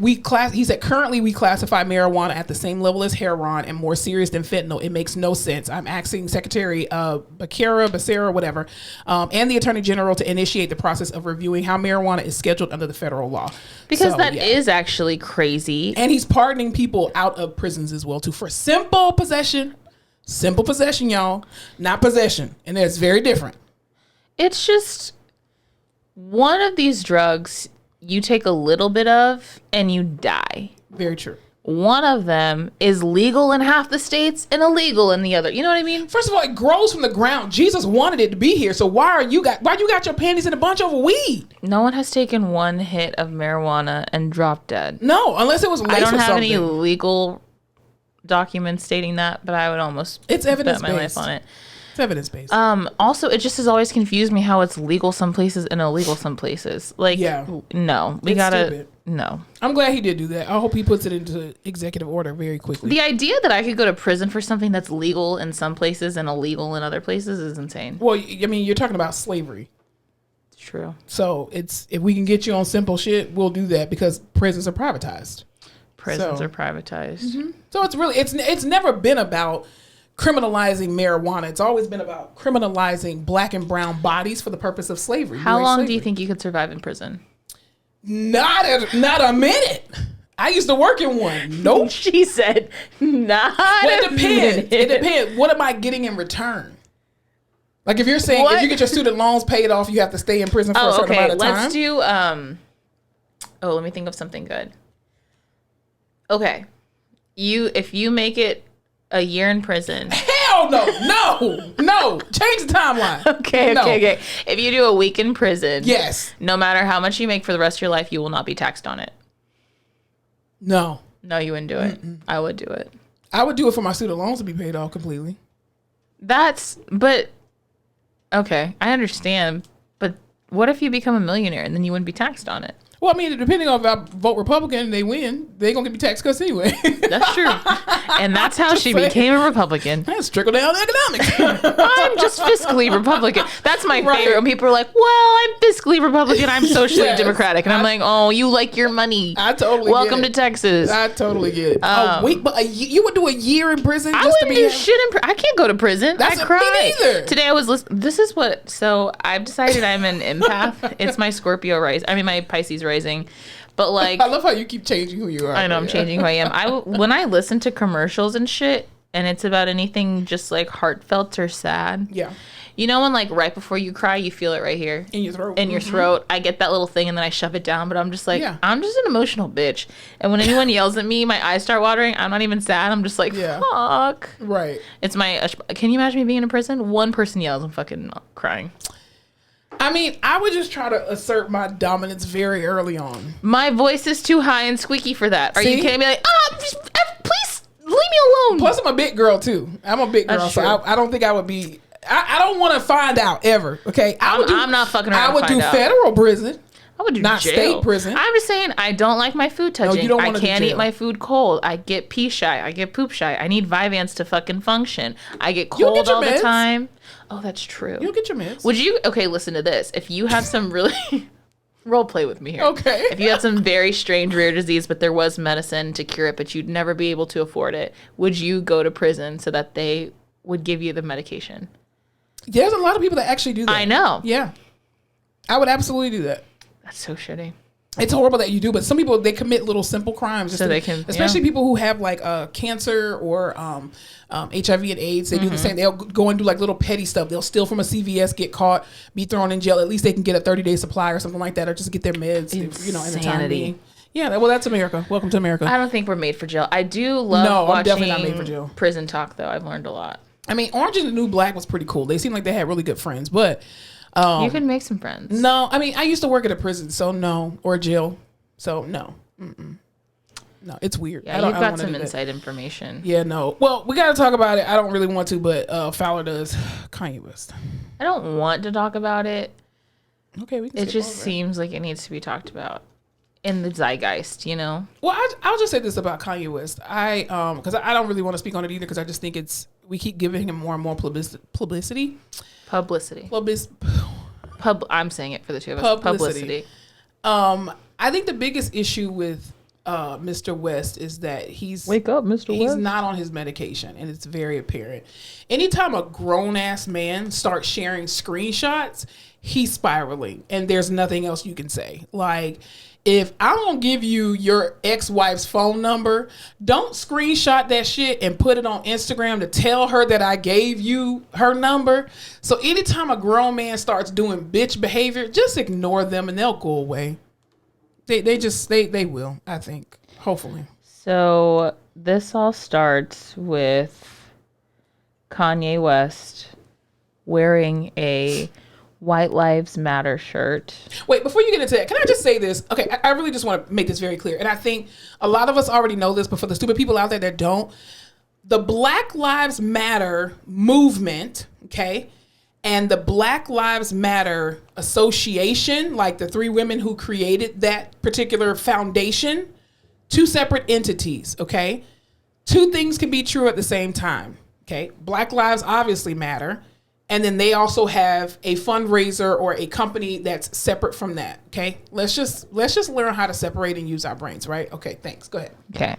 he said currently we classify marijuana at the same level as heroin and more serious than fentanyl. It makes no sense. I'm asking Secretary Becerra, whatever, and the Attorney General to initiate the process of reviewing how marijuana is scheduled under the federal law. Because that is actually crazy. And he's pardoning people out of prisons as well, too, for simple possession. Simple possession, y'all, not possession. And that's very different. It's just one of these drugs you take a little bit of and you die. Very true. One of them is legal in half the states and illegal in the other. You know what I mean? First of all, it grows from the ground. Jesus wanted it to be here. So why you got your panties in a bunch over weed? No one has taken one hit of marijuana and dropped dead. No, unless it was laced I don't with have something. any legal documents stating that, but I would almost it's evidence bet my life on it. It's evidence based. Also, it just has always confused me how it's legal some places and illegal some places. Like, no, we gotta. Stupid. No. I'm glad he did do that. I hope he puts it into executive order very quickly. The idea that I could go to prison for something that's legal in some places and illegal in other places is insane. Well, I mean, you're talking about slavery. It's true. So if we can get you on simple shit, we'll do that because prisons are privatized. Prisons are privatized. Mm-hmm. So it's never been about criminalizing marijuana. It's always been about criminalizing black and brown bodies for the purpose of slavery. How long do you think you could survive in prison? Not a minute. I used to work in one. Nope. She said, not it depends. It depends. What am I getting in return? Like if you're saying if you get your student loans paid off, you have to stay in prison for a certain amount of time. Let's do, let me think of something good. Okay. If you make it a year in prison. Hell no. Change the timeline. Okay. If you do a week in prison. Yes. No matter how much you make for the rest of your life, you will not be taxed on it. No. No, you wouldn't do it. I would do it. I would do it for my student loans to be paid off completely. Okay, I understand. But what if you become a millionaire and then you wouldn't be taxed on it? Well, I mean, depending on if I vote Republican and they win, they're going to give me tax cuts anyway. That's true. And that's how she became a Republican. That's trickle down economics. I'm just fiscally Republican. That's my favorite. When people are like, well, I'm fiscally Republican, I'm socially democratic. And I'm like, oh, you like your money. I totally Welcome to Texas. I totally get it. Wait, but you would do a year in prison I wouldn't do shit in prison. I can't go to prison. I cry. Me neither. Today I was listening. This is what, so I've decided I'm an empath. It's my Scorpio rising. I mean, my Pisces rising. But like, I love how you keep changing who you are. I know I'm changing who I am. When I listen to commercials and shit, and it's about anything just like heartfelt or sad. Yeah. You know when like right before you cry, you feel it right here in your throat. In your throat, I get that little thing and then I shove it down. But I'm just like, I'm just an emotional bitch. And when anyone yells at me, my eyes start watering. I'm not even sad. I'm just like, fuck. Right. It's my. Can you imagine me being in a prison? One person yells, I'm fucking crying. I mean, I would just try to assert my dominance very early on. My voice is too high and squeaky for that. Are you kidding me? Like, please leave me alone. Plus, I'm a big girl too. I'm a big girl, so I don't think I would be. I don't want to find out ever. Okay, I'm not fucking around. I would do federal prison. I would do not jail. State prison. I'm just saying I don't like my food touching. No, you don't I want to can't eat my food cold. I get pee shy. I get poop shy. I need Vyvanse to fucking function. I get cold all the time. Oh, that's true. You'll get your meds. Would you? Okay, listen to this. If you have some really role play with me here. Okay. If you had some very strange rare disease, but there was medicine to cure it, but you'd never be able to afford it, would you go to prison so that they would give you the medication? There's a lot of people that actually do that. I know. Yeah. I would absolutely do that. That's so shitty. It's horrible that you do, but some people, they commit little simple crimes. So they can, especially people who have like cancer or HIV and AIDS. They do the same. They'll go and do like little petty stuff. They'll steal from a CVS, get caught, be thrown in jail. At least they can get a 30-day supply or something like that, or just get their meds. Insanity. You know, in the time being. Yeah, well, that's America. Welcome to America. I don't think we're made for jail. I do love watching I'm definitely not made for jail. Prison Talk, though. I've learned a lot. I mean, Orange is the New Black was pretty cool. They seemed like they had really good friends, but you can make some friends. No, I mean, I used to work at a prison, so no, or jail, so no. No, it's weird. Yeah, you've got some inside information. Yeah, no. Well, we got to talk about it. I don't really want to, but Fowler does. Kanye West. I don't want to talk about it. Okay, we can. It just seems like it needs to be talked about in the zeitgeist, you know. Well, I'll just say this about Kanye West. Because I don't really want to speak on it either, because I just think we keep giving him more and more publicity. I'm saying it for the two of us. Publicity. I think the biggest issue with Mr. West is that wake up, Mr. West. He's not on his medication, and it's very apparent. Anytime a grown ass man starts sharing screenshots, he's spiraling, and there's nothing else you can say. Like, if I'm gonna give you your ex-wife's phone number, don't screenshot that shit and put it on Instagram to tell her that I gave you her number. So anytime a grown man starts doing bitch behavior, just ignore them and they'll go away. They will, I think. Hopefully. So this all starts with Kanye West wearing a White Lives Matter shirt. Wait, before you get into that, can I just say this? Okay, I really just want to make this very clear. And I think a lot of us already know this, but for the stupid people out there that don't, the Black Lives Matter movement, okay, and the Black Lives Matter Association, like the three women who created that particular foundation, two separate entities, okay? Two things can be true at the same time, okay? Black lives obviously matter, and then they also have a fundraiser or a company that's separate from that, okay? Let's just learn how to separate and use our brains, right? Okay, thanks. Go ahead. Okay.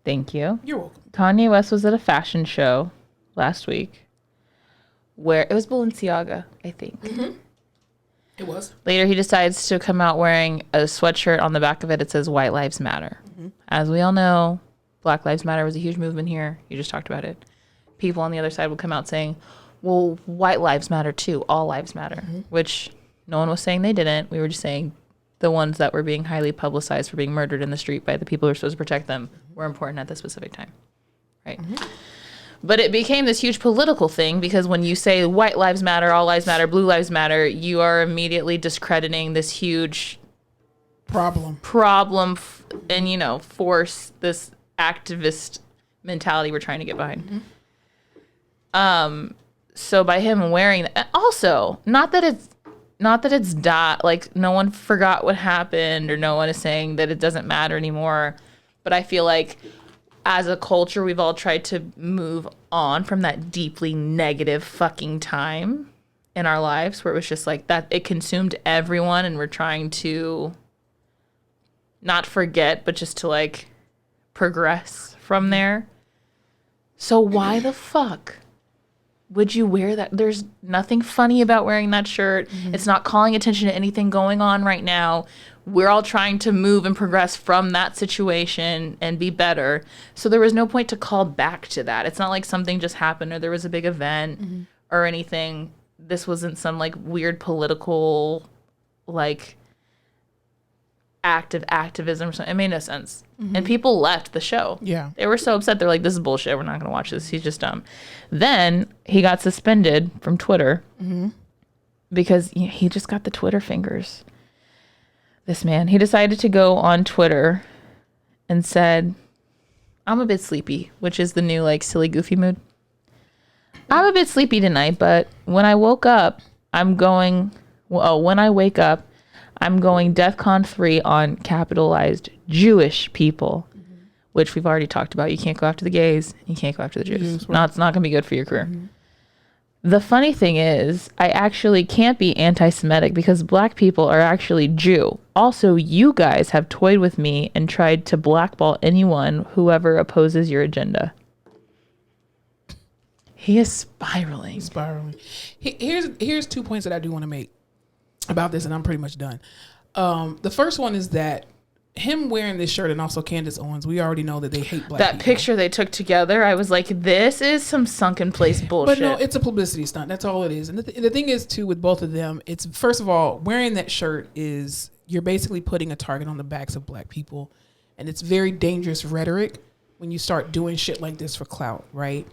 Thank you. You're welcome. Kanye West was at a fashion show last week where it was Balenciaga, I think. Mm-hmm. It was. Later, he decides to come out wearing a sweatshirt. On the back of it, it says White Lives Matter. Mm-hmm. As we all know, Black Lives Matter was a huge movement here. You just talked about it. People on the other side would come out saying, well, white lives matter too. All lives matter, which no one was saying they didn't. We were just saying the ones that were being highly publicized for being murdered in the street by the people who are supposed to protect them were important at this specific time. Right. Mm-hmm. But it became this huge political thing because when you say white lives matter, all lives matter, blue lives matter, you are immediately discrediting this huge problem and, force this activist mentality we're trying to get behind. Mm-hmm. So by him wearing that, also, not that it's like no one forgot what happened or no one is saying that it doesn't matter anymore. But I feel like as a culture, we've all tried to move on from that deeply negative fucking time in our lives where it was just like that. It consumed everyone and we're trying to not forget, but just to like progress from there. So why the fuck would you wear that? There's nothing funny about wearing that shirt. Mm-hmm. It's not calling attention to anything going on right now. We're all trying to move and progress from that situation and be better. So there was no point to call back to that. It's not like something just happened or there was a big event or anything. This wasn't some like weird political like act of activism or something. It made no sense. Mm-hmm. And people left the show. Yeah. They were so upset. They're like, this is bullshit. We're not going to watch this. He's just dumb. Then he got suspended from Twitter because he just got the Twitter fingers. This man, he decided to go on Twitter and said, I'm a bit sleepy, which is the new like silly, goofy mood. I'm a bit sleepy tonight, but when I wake up, I'm going DEFCON 3 on capitalized Jewish people, which we've already talked about. You can't go after the gays. You can't go after the Jews. No, it's not going to be good for your career. Mm-hmm. The funny thing is, I actually can't be anti-Semitic because black people are actually Jew. Also, you guys have toyed with me and tried to blackball whoever opposes your agenda. He is spiraling. He's spiraling. Here's 2 points that I do want to make about this, and I'm pretty much done. The first one is that him wearing this shirt and also Candace Owens, we already know that they hate black people. That picture they took together, I was like, this is some sunken place bullshit. But no, it's a publicity stunt. That's all it is. And the thing is, too, with both of them, it's, first of all, wearing that shirt is, you're basically putting a target on the backs of black people. And it's very dangerous rhetoric when you start doing shit like this for clout, right?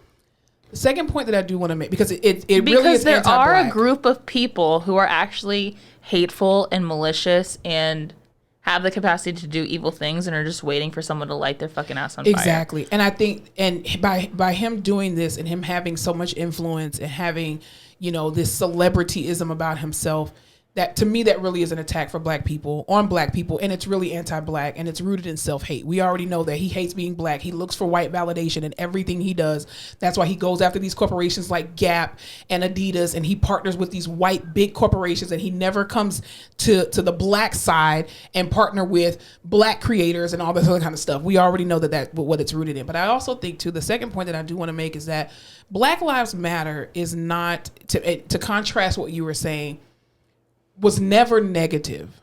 The second point that I do want to make, because it really is there are a group of people who are actually hateful and malicious and have the capacity to do evil things and are just waiting for someone to light their fucking ass on fire. Exactly. And I think, and by him doing this and him having so much influence and having, this celebrityism about himself, that to me, that really is an attack for black people, on black people, and it's really anti-black, and it's rooted in self-hate. We already know that he hates being black. He looks for white validation in everything he does. That's why he goes after these corporations like Gap and Adidas, and he partners with these white big corporations, and he never comes to the black side and partner with black creators and all this other kind of stuff. We already know that what it's rooted in. But I also think, too, the second point that I do want to make is that Black Lives Matter is not, to contrast what you were saying, was never negative.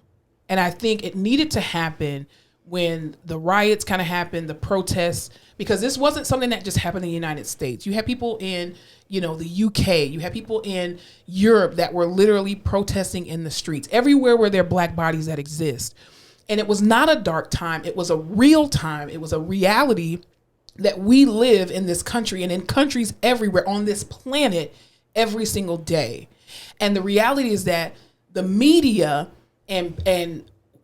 And I think it needed to happen when the riots kind of happened, the protests, because this wasn't something that just happened in the United States. You had people in, the UK, you had people in Europe that were literally protesting in the streets, everywhere where there are black bodies that exist. And it was not a dark time. It was a real time. It was a reality that we live in this country and in countries everywhere on this planet every single day. And the reality is that the media and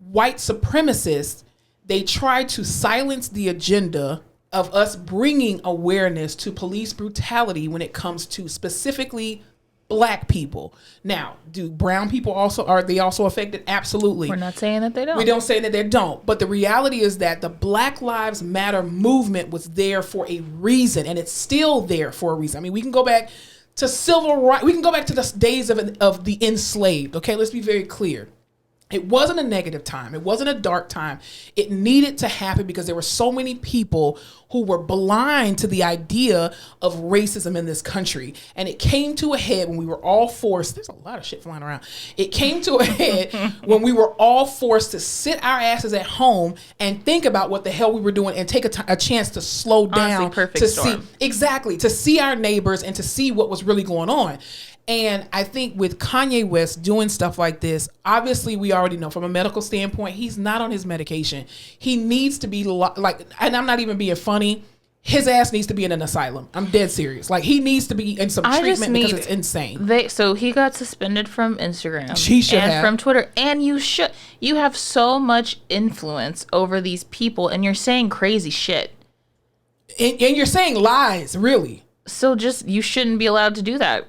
white supremacists, they try to silence the agenda of us bringing awareness to police brutality when it comes to specifically Black people. Now, do brown people are they also affected? Absolutely. We're not saying that they don't. We don't say that they don't. But the reality is that the Black Lives Matter movement was there for a reason, and it's still there for a reason. I mean, we can go back to civil rights. We can go back to the days of the enslaved. Okay, let's be very clear. It wasn't a negative time. It wasn't a dark time. It needed to happen because there were so many people who were blind to the idea of racism in this country. And it came to a head when we were all forced. There's a lot of shit flying around. It came to a head when we were all forced to sit our asses at home and think about what the hell we were doing and take a chance to slow down. Honestly, perfect to storm. to see our neighbors and to see what was really going on. And I think with Kanye West doing stuff like this, obviously we already know from a medical standpoint, he's not on his medication. He needs to be and I'm not even being funny, his ass needs to be in an asylum. I'm dead serious. Like, he needs to be in some treatment because it's insane. So he got suspended from Instagram. She should have. From Twitter. And you have so much influence over these people, and you're saying crazy shit. And you're saying lies, really. So you shouldn't be allowed to do that.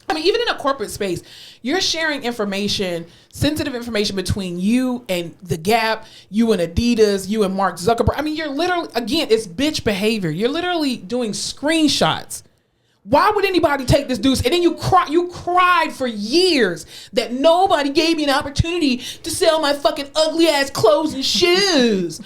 I mean, even in a corporate space, you're sharing information, sensitive information between you and The Gap, you and Adidas, you and Mark Zuckerberg. I mean, you're literally, again, it's bitch behavior. You're literally doing screenshots. Why would anybody take this dude? And then you cried for years that nobody gave me an opportunity to sell my fucking ugly ass clothes and shoes.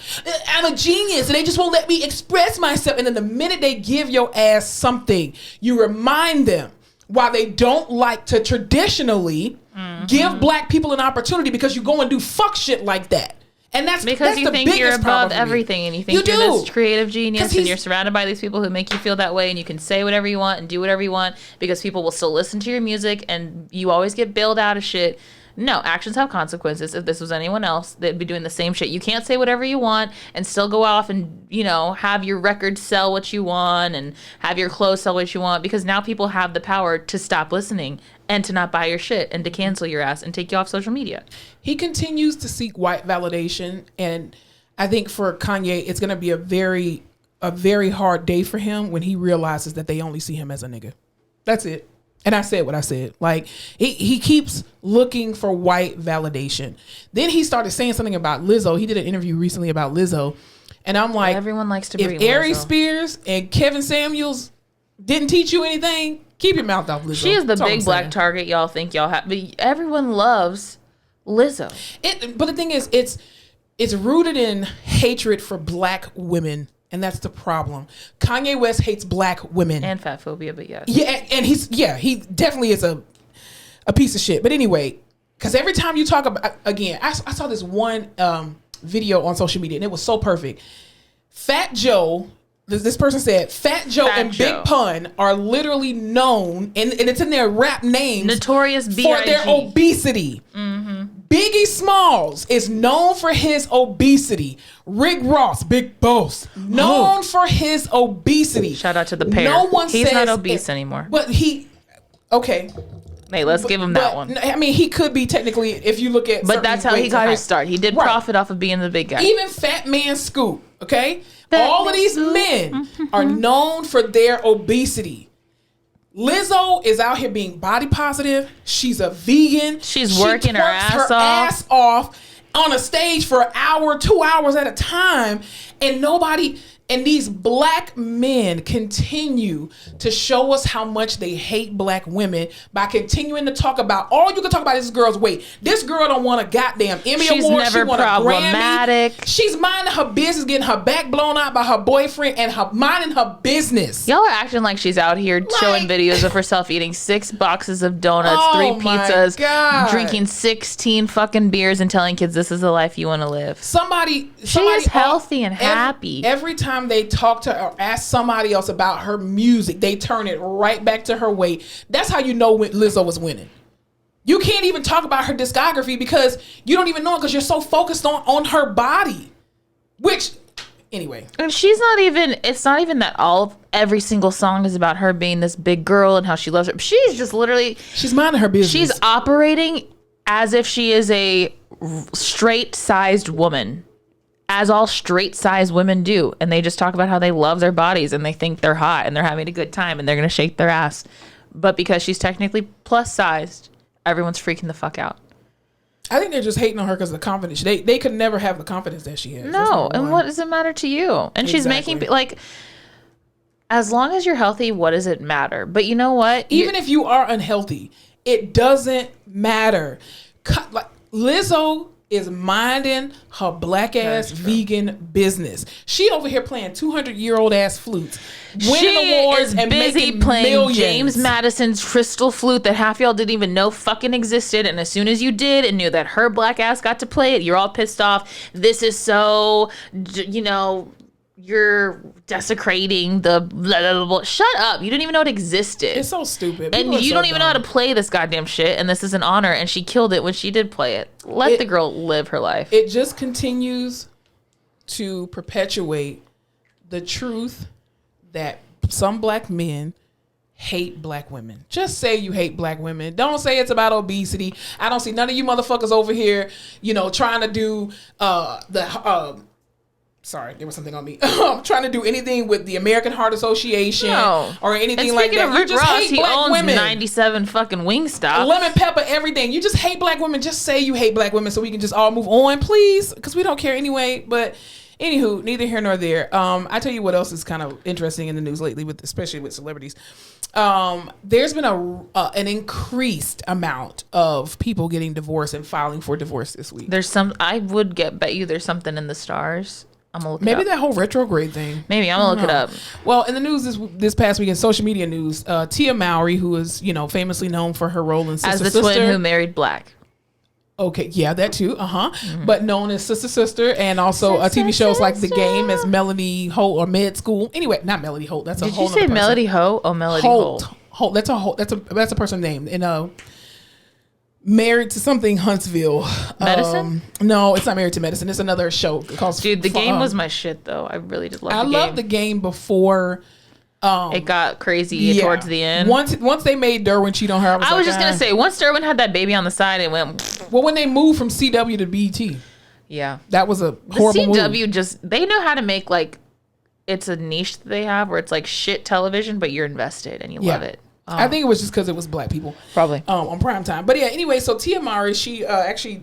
I'm a genius and they just won't let me express myself. And then the minute they give your ass something, you remind them why they don't like to traditionally give Black people an opportunity, because you go and do fuck shit like that. And that's because you think you're above everything, and you think you're this creative genius, and you're surrounded by these people who make you feel that way, and you can say whatever you want and do whatever you want because people will still listen to your music, and you always get bailed out of shit. No, actions have consequences. If this was anyone else, they'd be doing the same shit. You can't say whatever you want and still go off and, have your records sell what you want and have your clothes sell what you want, because now people have the power to stop listening and to not buy your shit and to cancel your ass and take you off social media. He continues to seek white validation, and I think for Kanye, it's going to be a very hard day for him when he realizes that they only see him as a nigga. That's it. And I said what I said. Like, he keeps looking for white validation. Then he started saying something about Lizzo. He did an interview recently about Lizzo. And I'm like, everyone likes to bring if Ari Spears and Kevin Samuels didn't teach you anything, keep your mouth off Lizzo. She is the big black target y'all think y'all have. But everyone loves Lizzo. But the thing is, it's rooted in hatred for Black women. And that's the problem. Kanye West hates Black women. And fat phobia, but yes. Yeah, and he definitely is a piece of shit. But anyway, because every time you talk about, again, I saw this one video on social media, and it was so perfect. Fat Joe, this person said, Fat Joe and Big Pun are literally known, and it's in their rap names. Notorious B.I.G. For their obesity. Mm-hmm. Biggie Smalls is known for his obesity. Rick Ross, Big Boss, known for his obesity. Shout out to the pair. He's not obese anymore. But okay. Hey, let's give him that one. I mean, he could be technically, if you look at. But that's how he got his start. He did profit off of being the big guy. Even Fat Man Scoop, okay? All of these men are known for their obesity. Lizzo is out here being body positive. She's a vegan. She's working her ass off on a stage for an hour, 2 hours at a time, and these Black men continue to show us how much they hate Black women by continuing to talk about, all you can talk about is this girl's weight. This girl don't want a goddamn Emmy Award. She's never problematic. She's minding her business, getting her back blown out by her boyfriend, and minding her business. Y'all are acting like she's out here showing videos of herself eating 6 boxes of donuts, 3 pizzas, drinking 16 fucking beers, and telling kids this is the life you want to live. Somebody is healthy and happy. Every time they talk to her or ask somebody else about her music, they turn it right back to her weight. That's how you know when Lizzo was winning. You can't even talk about her discography because you don't even know it because you're so focused on her body. Which, anyway. And it's not even that every single song is about her being this big girl and how she loves her. She's just literally. She's minding her business. She's operating as if she is a straight-sized woman. as all straight size women do. And they just talk about how they love their bodies and they think they're hot and they're having a good time and they're going to shake their ass. But because she's technically plus sized, everyone's freaking the fuck out. I think they're just hating on her because of the confidence. They could never have the confidence that she has. No, and what does it matter to you? And she's making, like, as long as you're healthy, what does it matter? But you know what? Even if you are unhealthy, it doesn't matter. Like, Lizzo is minding her black ass vegan business. She over here playing 200-year-old ass flutes, winning awards and busy playing millions. James Madison's crystal flute that half y'all didn't even know fucking existed. And as soon as you did and knew that her black ass got to play it, you're all pissed off. This is so, you know, you're desecrating the blah, blah, blah. Shut up. You didn't even know it existed. It's so stupid. And you don't even know how to play this goddamn shit. And this is an honor. And she killed it when she did play it. Let the girl live her life. It just continues to perpetuate the truth that some black men hate black women. Just say you hate black women. Don't say it's about obesity. I don't see none of you motherfuckers over here, you know, trying to do sorry, there was something on me. Trying to do anything with the American Heart Association or anything like that. Rick You just Ross, hate black owns women. 97 fucking Wingstop. Lemon pepper, everything. You just hate black women. Just say you hate black women so we can just all move on, please, because we don't care anyway. But anywho, neither here nor there. I tell you what else is kind of interesting in the news lately, especially with celebrities. There's been an increased amount of people getting divorced and filing for divorce this week. I would bet you there's something in the stars. I'm gonna look Maybe it up. that whole retrograde thing. Maybe I'm gonna look it up. Well, in the news this past week, in social media news, Tia Mowry, who is famously known for her role in Sister Sister, twin who married Black. Okay, yeah, that too. But known as Sister, and also TV shows like The Game as Melody Holt or Med School. Anyway, not Melody Holt. That's a Did whole. Did you say person. Melody Holt or Melody Holt? Holt. That's a person name. And married to something Huntsville. Medicine? No, it's not Married to Medicine. It's another show called. Dude, The Game was my shit though. I really did love. I loved The Game before. It got crazy towards the end. Once they made Derwin cheat on her, I was just gonna say, once Derwin had that baby on the side, it went. Well, when they moved from CW to BT, yeah, that was a horrible move. CW they know how to make like, it's a niche that they have where it's like shit television, but you're invested and you love it. I think it was just because it was black people. Probably. On prime time. But yeah, anyway, so Tia Mowry, she actually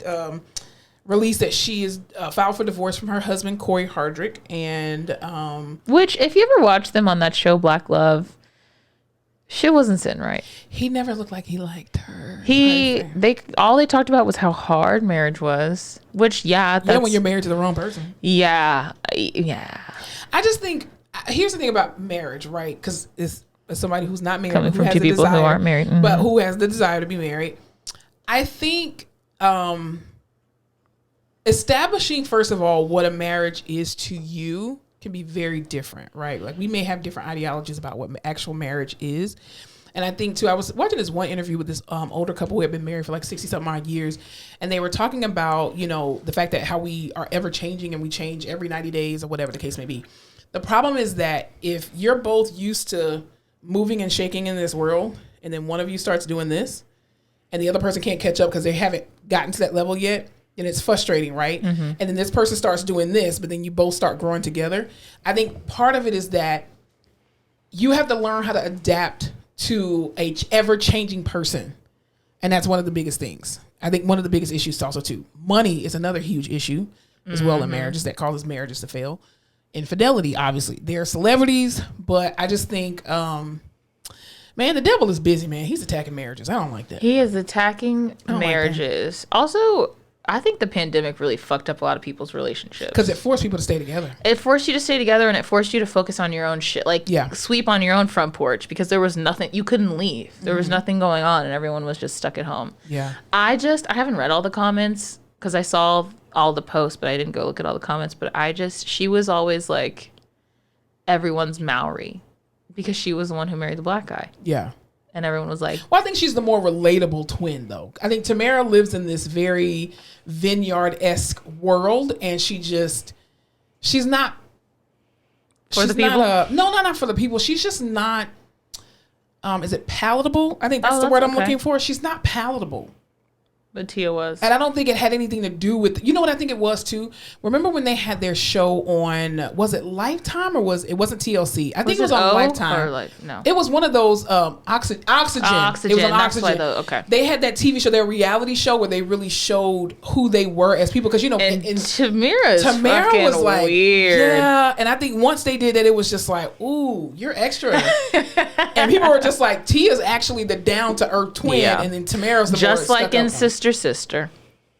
released that she is filed for divorce from her husband, Corey Hardrick. And which, if you ever watched them on that show, Black Love, shit wasn't sitting right. He never looked like he liked her. All they talked about was how hard marriage was. Which, that's when you're married to the wrong person. Yeah. I just think, here's the thing about marriage, right? Because it's as somebody who's not married, coming from two people who aren't married, but who has the desire to be married. I think establishing, first of all, what a marriage is to you can be very different, right? Like, we may have different ideologies about what actual marriage is. And I think too, I was watching this one interview with this older couple who had been married for like 60 something odd years. And they were talking about, the fact that how we are ever changing and we change every 90 days or whatever the case may be. The problem is that if you're both used to moving and shaking in this world, and then one of you starts doing this and the other person can't catch up because they haven't gotten to that level yet, and it's frustrating, right? And then this person starts doing this, but then you both start growing together. I think part of it is that you have to learn how to adapt to a ever-changing person, and that's one of the biggest things. I think one of the biggest issues also too. Money is another huge issue as well in marriages that causes marriages to fail. Infidelity, obviously. They're celebrities, but I just think, man, the devil is busy, man. He's attacking marriages. I don't like that. He is attacking marriages. Like, also, I think the pandemic really fucked up a lot of people's relationships. Because it forced people to stay together. It forced you to stay together, and it forced you to focus on your own shit. Like, sweep on your own front porch, because there was nothing, you couldn't leave. There was nothing going on, and everyone was just stuck at home. Yeah. I haven't read all the comments, because I saw all the posts, but I didn't go look at all the comments. But she was always like everyone's Mowry, because she was the one who married the black guy. Yeah. And everyone was like... Well, I think she's the more relatable twin, though. I think Tamara lives in this very Vineyard-esque world, and she's not... For the people? Not for the people. She's just not... is it palatable? I think that's the word I'm looking for. She's not palatable. But Tia was. And I don't think it had anything to do with, you know what I think it was too? Remember when they had their show on, was it Lifetime or it wasn't TLC? I think it was on Lifetime. Or no. It was one of those Oxygen. It was on Oxygen. Okay. They had that TV show, their reality show where they really showed who they were as people. Because, and Tamara was like, weird. Yeah. And I think once they did that, it was just like, ooh, you're extra. And people were just like, Tia's actually the down to earth twin. Yeah. And then Tamara's the just like in Sister.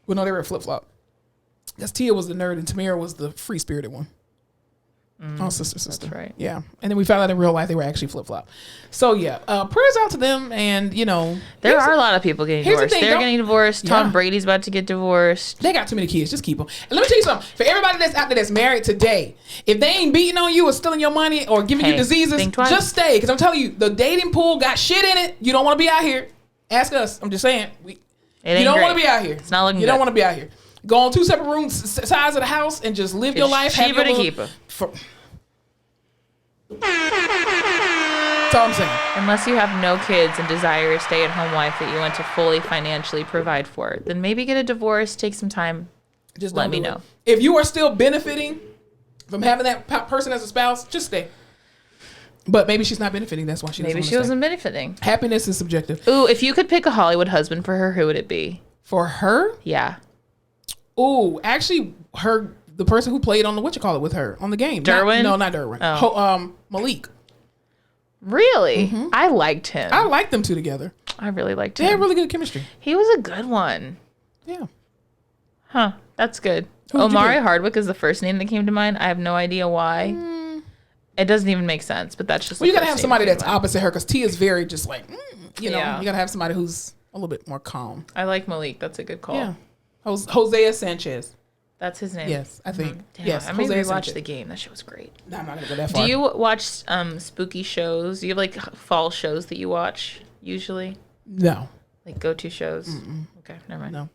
Well, no, they were a flip flop. Because Tia was the nerd and Tamara was the free spirited one. Oh, sister. That's right. Yeah. And then we found out in real life they were actually flip flop. So yeah, prayers out to them. And there are a lot of people getting divorced. They're getting divorced. Tom Brady's about to get divorced. They got too many kids. Just keep them. And let me tell you something. For everybody that's out there that's married today, if they ain't beating on you or stealing your money or giving you diseases, just stay. Because I'm telling you, the dating pool got shit in it. You don't want to be out here. Ask us. I'm just saying. You don't want to be out here. It's not looking good. You don't want to be out here. Go on 2 separate rooms, sides of the house, and just live your life. Cheaper to keep her. That's all I'm saying. Unless you have no kids and desire a stay-at-home wife that you want to fully financially provide for, then maybe get a divorce, take some time. Just let me know. If you are still benefiting from having that person as a spouse, just stay. But maybe she's not benefiting. That's why she doesn't. Maybe she wasn't benefiting. Happiness is subjective. Ooh, if you could pick a Hollywood husband for her, who would it be? For her? Yeah. Ooh, actually, the person who played on with her on the game. Derwin? No, not Derwin. Oh. Malik. Really? Mm-hmm. I liked him. I liked them two together. I really liked him. They had really good chemistry. He was a good one. Yeah. Huh. That's good. Omari Hardwick is the first name that came to mind. I have no idea why. It doesn't even make sense, but that's just. Well, you gotta have somebody that's opposite her because Tia's very just like, you gotta have somebody who's a little bit more calm. I like Malik. That's a good call. Yeah. Hosea Sanchez. That's his name. Yes, I think. Yes, I may rewatch the game. That shit was great. No, I'm not gonna go that far. Do you watch spooky shows? Do you have like fall shows that you watch usually? No. Like go-to shows? Mm-mm. Okay, never mind. No.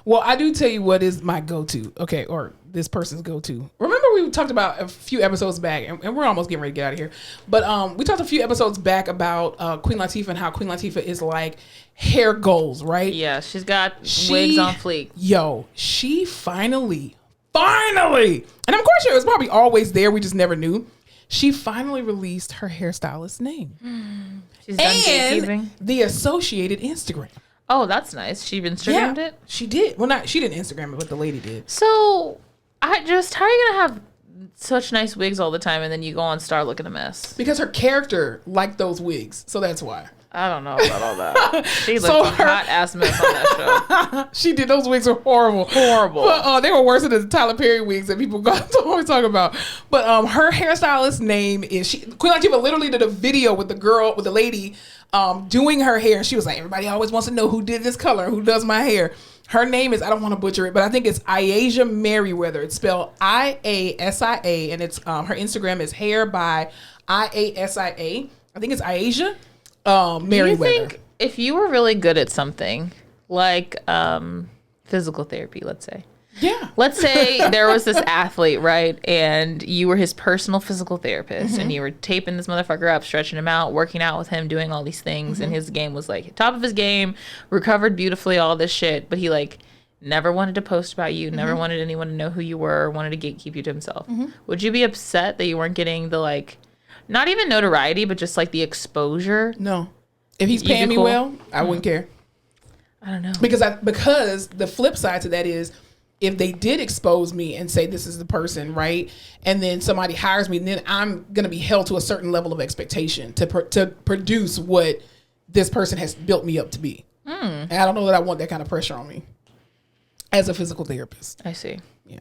Well, I do tell you what is my go-to. Okay, or this person's go-to. Remember we talked about a few episodes back, and we're almost getting ready to get out of here. But we talked a few episodes back about Queen Latifah and how Queen Latifah is like hair goals, right? Yeah, she's got wigs on fleek. Yo, she finally, and I'm quite sure it was probably always there. We just never knew. She finally released her hairstylist name. She's done gatekeeping. The associated Instagram. Oh, that's nice. She Instagrammed it? She did. Well, she didn't Instagram it, but the lady did. So, how are you going to have such nice wigs all the time and then you go on Star looking a mess? Because her character liked those wigs. So that's why. I don't know about all that. She looked a hot ass mess on that show. She did. Those wigs were horrible. But, they were worse than the Tyler Perry wigs that people always talk about. But her hairstylist name is Queen Latifah literally did a video with the lady doing her hair. She was like, everybody always wants to know who did this color, who does my hair. Her name is, I don't want to butcher it, but I think it's Iasia Merriweather. It's spelled Iasia, and it's her Instagram is hair by Iasia. I think it's Iasia Merriweather. Do you think if you were really good at something like physical therapy, let's say, Yeah. Let's say there was this athlete, right? And you were his personal physical therapist, and you were taping this motherfucker up, stretching him out, working out with him, doing all these things. And his game was like top of his game, recovered beautifully, all this shit. But he like never wanted to post about you, never wanted anyone to know who you were, wanted to gatekeep you to himself. Would you be upset that you weren't getting the like, not even notoriety, but just like the exposure? No. If he's paying me well, I wouldn't care. I don't know. Because the flip side to that is, if they did expose me and say this is the person, right, and then somebody hires me, then I'm going to be held to a certain level of expectation to produce what this person has built me up to be. And I don't know that I want that kind of pressure on me as a physical therapist. I see. Yeah.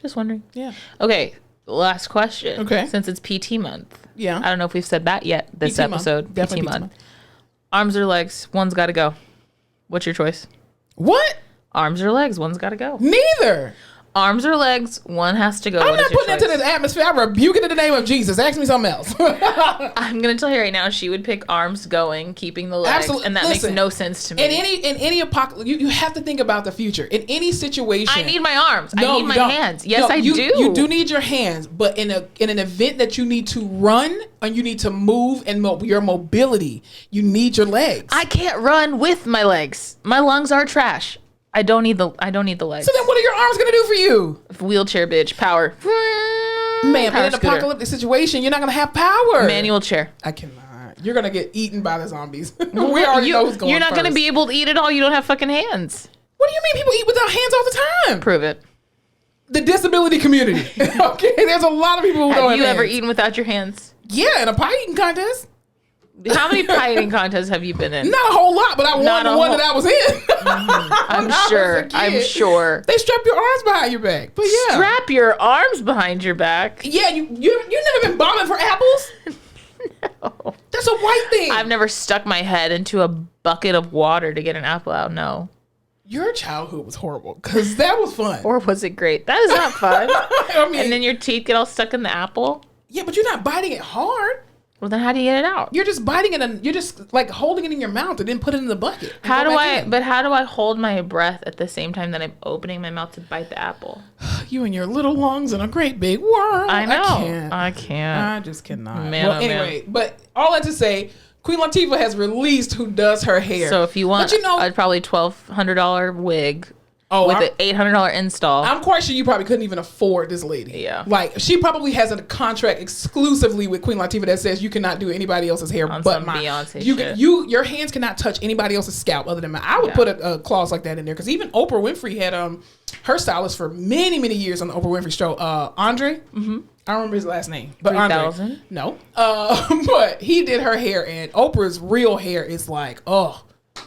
Just wondering. Yeah. Okay. Last question. Okay. Since it's PT month. Yeah. I don't know if we've said that yet this PT episode. Month. Definitely PT month. Arms or legs? One's got to go. What's your choice? What? Arms or legs? One's got to go. Neither. Arms or legs, one has to go. I'm not putting it to this atmosphere. I rebuke it in the name of Jesus. Ask me something else. I'm gonna tell you right now, she would pick arms going, keeping the legs, Absolutely. and that makes no sense to me. In any apocalypse, you have to think about the future. In any situation, I need my arms. I need my hands. Yes, I do. You do need your hands, but in an event that you need to run and you need to move and your mobility, you need your legs. I can't run with my legs. My lungs are trash. I don't need the legs. So then what are your arms going to do for you? Wheelchair, bitch. Power. Man, Power in an apocalyptic situation, you're not going to have power. Manual chair. I cannot. You're going to get eaten by the zombies. We already know who's going You're not going to be able to eat at all. You don't have fucking hands. What do you mean people eat without hands all the time? Prove it. The disability community. Okay, there's a lot of people who don't have Have you hands. ever eaten without your hands? Yeah, in a pie eating contest. How many pie eating contests have you been in? Not a whole lot, but I won the one that I was in. I'm sure. I'm sure. They strap your arms behind your back. But yeah. Strap your arms behind your back. Yeah, you never been bombing for apples? No. That's a white thing. I've never stuck my head into a bucket of water to get an apple out. No. Your childhood was horrible because that was fun. Or was it great? That is not fun. I mean, and then your teeth get all stuck in the apple. Yeah, but you're not biting it hard. Well, then how do you get it out? You're just biting it and you're just like holding it in your mouth and then put it in the bucket. How do I hold my breath at the same time that I'm opening my mouth to bite the apple? You and your little lungs in a great big world. I know. I can't. I just cannot. Man, well, anyway, but all that to say, Queen Latifah has released who does her hair. So if you want a probably $1,200 wig with an $800 install. I'm quite sure you probably couldn't even afford this lady. Yeah. Like, she probably has a contract exclusively with Queen Latifah that says you cannot do anybody else's hair but mine. Beyonce shit. Your hands cannot touch anybody else's scalp other than mine. I would put a clause like that in there because even Oprah Winfrey had her stylist for many, many years on the Oprah Winfrey show. Andre. Mm-hmm. I don't remember his last name, but 3000? Andre. No. But he did her hair, and Oprah's real hair is like,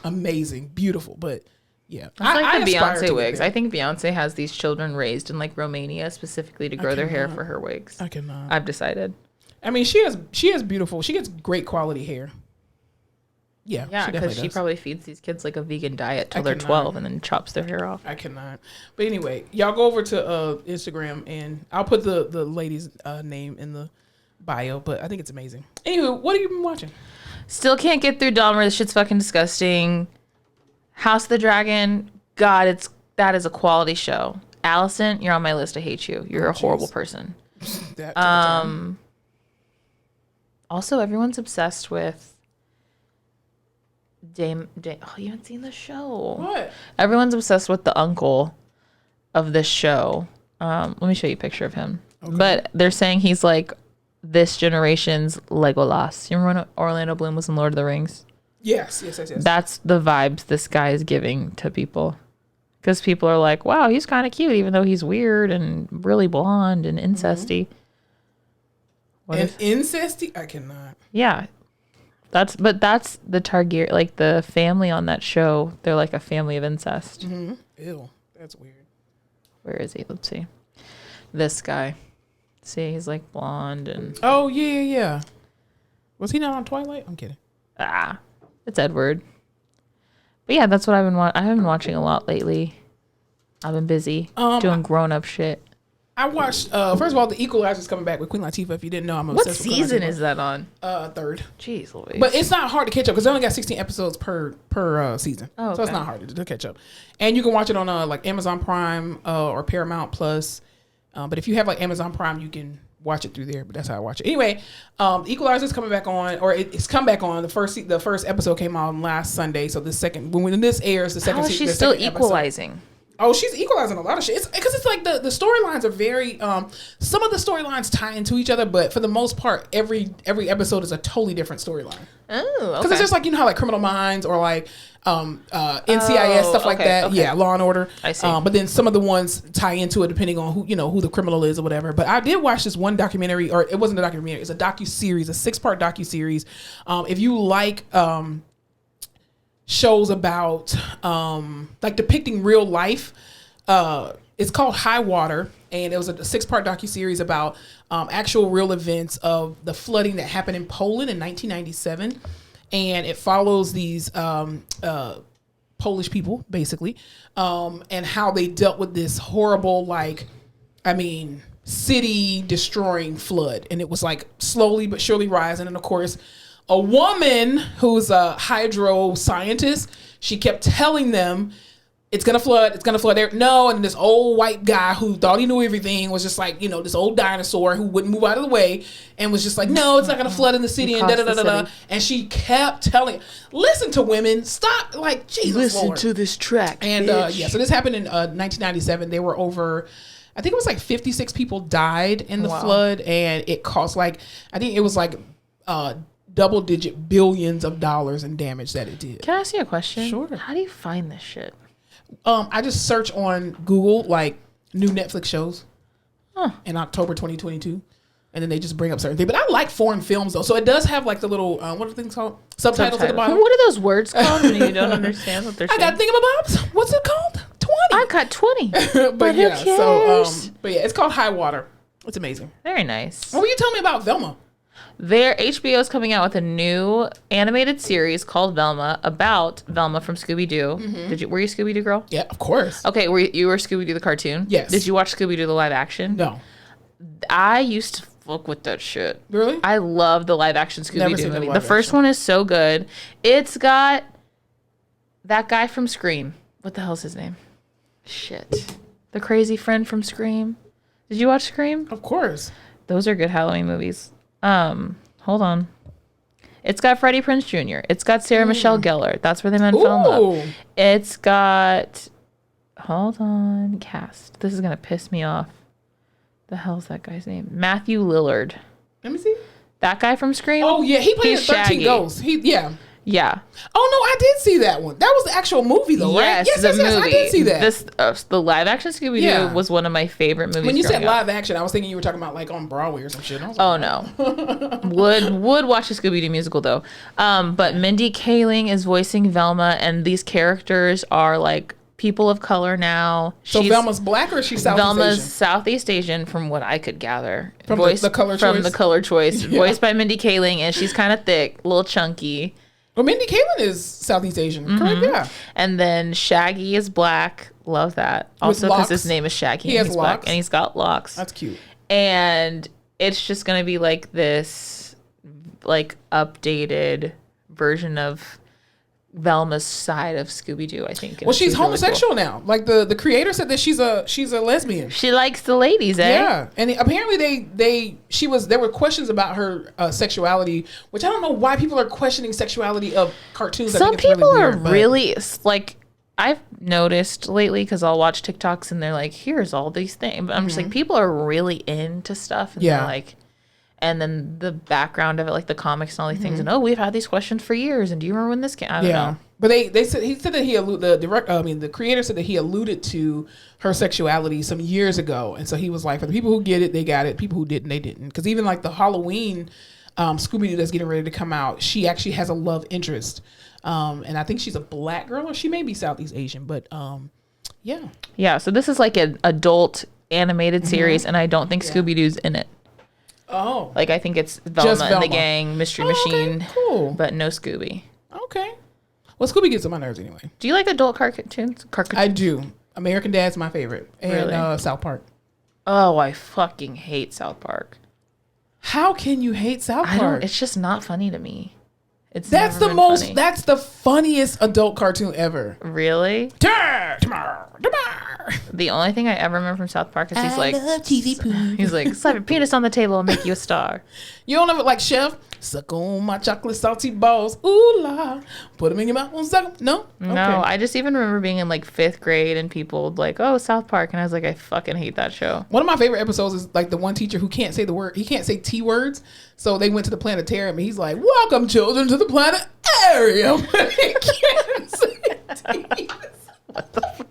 amazing, beautiful. But yeah, it's like the Beyonce wigs. I think Beyonce has these children raised in like Romania specifically to grow their hair for her wigs. I cannot. I've decided. I mean, she has beautiful. She gets great quality hair. Yeah, because she probably feeds these kids like a vegan diet till they're 12 and then chops their hair off. I cannot. But anyway, y'all go over to Instagram and I'll put the lady's name in the bio. But I think it's amazing. Anywho, what have you been watching? Still can't get through Dahmer. This shit's fucking disgusting. House of the Dragon. God, that is a quality show. Allison, you're on my list. I hate you. You're a horrible person. Also, everyone's obsessed with Dame. Oh, you haven't seen the show. What? Everyone's obsessed with the uncle of this show. Let me show you a picture of him. Okay. But they're saying he's like this generation's Legolas. You remember when Orlando Bloom was in Lord of the Rings? Yes. That's the vibes this guy is giving to people. Because people are like, wow, he's kind of cute, even though he's weird and really blonde and incesty. Incesty? I cannot. Yeah. That's the Targaryen, like the family on that show. They're like a family of incest. Mm-hmm. Ew, that's weird. Where is he? Let's see. This guy. See, he's like blonde and. Oh yeah. Was he not on Twilight? I'm kidding. It's Edward. But yeah, that's what I've been watching. I haven't been watching a lot lately. I've been busy doing grown up shit. I watched, first of all, The Equalizer's coming back with Queen Latifah. If you didn't know, I'm obsessed with Queen Latifah. What season is that on? Third. Jeez Louise. But it's not hard to catch up because they only got 16 episodes per season. Oh, okay. So it's not hard to catch up. And you can watch it on like Amazon Prime or Paramount Plus. But if you have like Amazon Prime, you can watch it through there. But that's how I watch it. Anyway, The Equalizer's coming back on, or it's come back on. The first episode came on last Sunday. So when this airs, the second season. How is she still equalizing? Episode. Oh, she's equalizing a lot of shit. It's because it's like the storylines are very. Some of the storylines tie into each other, but for the most part, every episode is a totally different storyline. Oh, okay. Because it's just like, you know how like Criminal Minds or like NCIS stuff like that. Okay. Yeah, Law and Order. I see. But then some of the ones tie into it depending on who the criminal is or whatever. But I did watch this one documentary, or it wasn't a documentary. It's a docuseries, a 6-part docuseries. If you like. Shows about like depicting real life. It's called High Water, and it was a 6-part docuseries about actual real events of the flooding that happened in Poland in 1997, and it follows these Polish people, basically, and how they dealt with this horrible, city destroying flood. And it was like slowly but surely rising. And of course, a woman who's a hydro scientist, she kept telling them, it's gonna flood there. No, and this old white guy who thought he knew everything was just like, this old dinosaur who wouldn't move out of the way and was just like, no, it's not gonna flood in the city and da-da-da-da-da. And she kept telling, listen to women, stop, like, Jesus Listen Lord. to this track, and so this happened in 1997. They were over, I think it was like 56 people died in the flood, and it cost I think it was double-digit billions of dollars in damage that it did. Can I ask you a question? Sure. How do you find this shit? I just search on Google new Netflix shows in October 2022, and then they just bring up certain things. But I like foreign films though, so it does have the little what are things called, subtitles at the bottom. What are those words called when you don't understand what they're saying? I got thingamabobs. What's it called? 20. I got 20. but who yeah, cares? it's called High Water. It's amazing. Very nice. What were you telling me about Velma? HBO is coming out with a new animated series called Velma about Velma from Scooby-Doo. Mm-hmm. Were you a Scooby-Doo girl? Yeah, of course. Okay, you were Scooby-Doo the cartoon? Yes. Did you watch Scooby-Doo the live action? No. I used to fuck with that shit. Really? I love the live action Scooby-Doo movie. The first action. one is so good. It's got that guy from Scream. What the hell's his name? Shit. The crazy friend from Scream. Did you watch Scream? Of course. Those are good Halloween movies. Hold on. It's got Freddie Prinze Jr. It's got Sarah Michelle Gellar. That's where they met and fell in love. It's got, hold on, cast. This is going to piss me off. The hell's that guy's name? Matthew Lillard. Let me see. That guy from Scream? Oh, yeah. He played 13 Shaggy. Ghosts. Yeah. Oh, no, I did see that one. That was the actual movie, though, right? Yes, Yes, I did see that. The live action Scooby-Doo was one of my favorite movies. When you said live action, I was thinking you were talking about on Broadway or some shit. No. Would watch a Scooby-Doo musical, though. But Mindy Kaling is voicing Velma, and these characters are people of color now. So Velma's black, or is she Southeast Velma's Asian? Southeast Asian, from what I could gather. From the color choice? From the color choice. Voiced by Mindy Kaling, and she's kind of thick, a little chunky. Well, Mindy Kaling is Southeast Asian, correct? Yeah. And then Shaggy is black. Love that. Also, because his name is Shaggy. He has he's locks. Black, and he's got locks. That's cute. And it's just going to be this, updated version of Velma's side of Scooby-Doo, I think. Well, she's homosexual now. The creator said that she's a lesbian. She likes the ladies, eh? Yeah, and apparently there were questions about her sexuality, which I don't know why people are questioning sexuality of cartoons. Some people are really I've noticed lately, because I'll watch TikToks and they're like, here's all these things. But I'm just like, people are really into stuff, and they're like, and then the background of it, the comics and all these things, and we've had these questions for years, and do you remember when this came? I don't know. But they said that the creator said that he alluded to her sexuality some years ago, and so he was like, for the people who get it, they got it. People who didn't, they didn't. Because even the Halloween Scooby-Doo that's getting ready to come out, she actually has a love interest, and I think she's a black girl, or she may be Southeast Asian, but yeah. So this is an adult animated series, and I don't think Scooby-Doo's in it. Oh. I think it's Velma and the Gang, Mystery Machine. Okay, cool. But no Scooby. Okay. Well, Scooby gets on my nerves anyway. Do you like adult cartoons? I do. American Dad's my favorite. And really? South Park. Oh, I fucking hate South Park. How can you hate South Park? It's just not funny to me. That's the funniest adult cartoon ever. Really? The only thing I ever remember from South Park is he's love cheesy poo. He's like, slap your penis on the table and make you a star. You don't ever Chef? Suck on my chocolate salty balls. Ooh la. Put them in your mouth. Suck 'em. No? Okay. No, I just even remember being in 5th grade and people oh, South Park. And I was like, I fucking hate that show. One of my favorite episodes is the one teacher who can't say the word. He can't say T words. So they went to the planetarium and he's like, welcome children to the planetarium. He can't say T. What the fuck?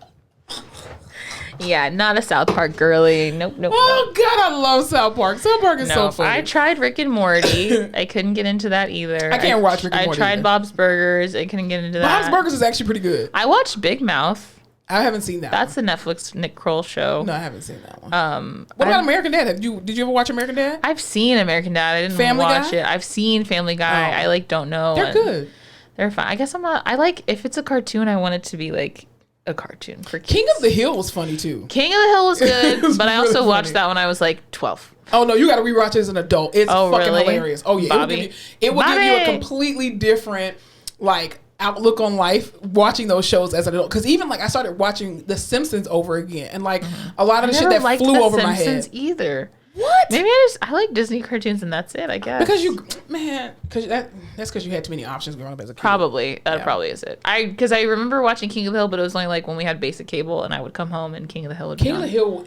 Yeah, not a South Park girly. Nope. Oh, God, I love South Park. South Park is so funny. I tried Rick and Morty. I couldn't get into that either. I can't watch Rick and Morty. I tried Bob's Burgers. I couldn't get into that. Bob's Burgers is actually pretty good. I watched Big Mouth. I haven't seen that. That's a Netflix Nick Kroll show. No, I haven't seen that one. What about American Dad? Did you ever watch American Dad? I've seen American Dad. I didn't watch it. I've seen Family Guy. I don't know. They're good. They're fine. I guess I'm not. I like if it's a cartoon, I want it to be like a cartoon for kids. King of the Hill was funny too. King of the Hill was good, was but I really also funny. watched that when I was like 12. Oh no, you got to rewatch it as an adult. It's fucking really? hilarious. Oh yeah, Bobby? it will give you a Bobby! completely different like outlook on life watching those shows as an adult. Because even like I started watching The Simpsons over again, and like a lot of the shit never that liked flew The over my Simpsons head. either. What? Maybe I like Disney cartoons and that's it. I guess Because that's because you had too many options growing up as a kid. probably probably is it. Because I remember watching King of the Hill, but it was only like when we had basic cable, and I would come home and King of the Hill would be King of on. the Hill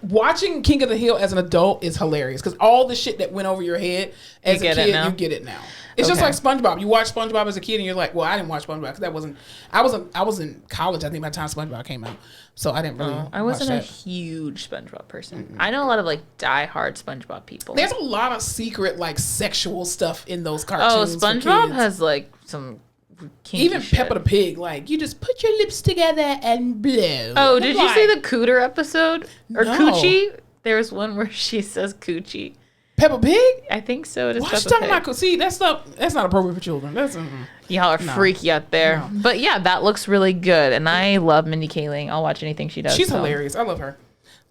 watching King of the Hill as an adult is hilarious because all the shit that went over your head as a get it kid, now? you get it now. It's just Okay. like SpongeBob. You watch SpongeBob as a kid and you're like, well, I didn't watch SpongeBob because I was in college. I think by the time SpongeBob came out, so I didn't really. I wasn't a watch that. huge SpongeBob person. I know a lot of like die-hard SpongeBob people. There's a lot of secret like sexual stuff in those cartoons. Oh, for SpongeBob kids. has like some kinky Even shit. Peppa the Pig. Like you just put your lips together and blow. Oh, did you see the Cooter episode or No. Coochie? There was one where she says Coochie. Peppa Pig? I think so. It is Why you Peppa talking Pig. about? See, that's not appropriate for children. That's Y'all are freaky out there. No. But yeah, that looks really good. And I love Mindy Kaling. I'll watch anything she does. she's so. hilarious. I love her.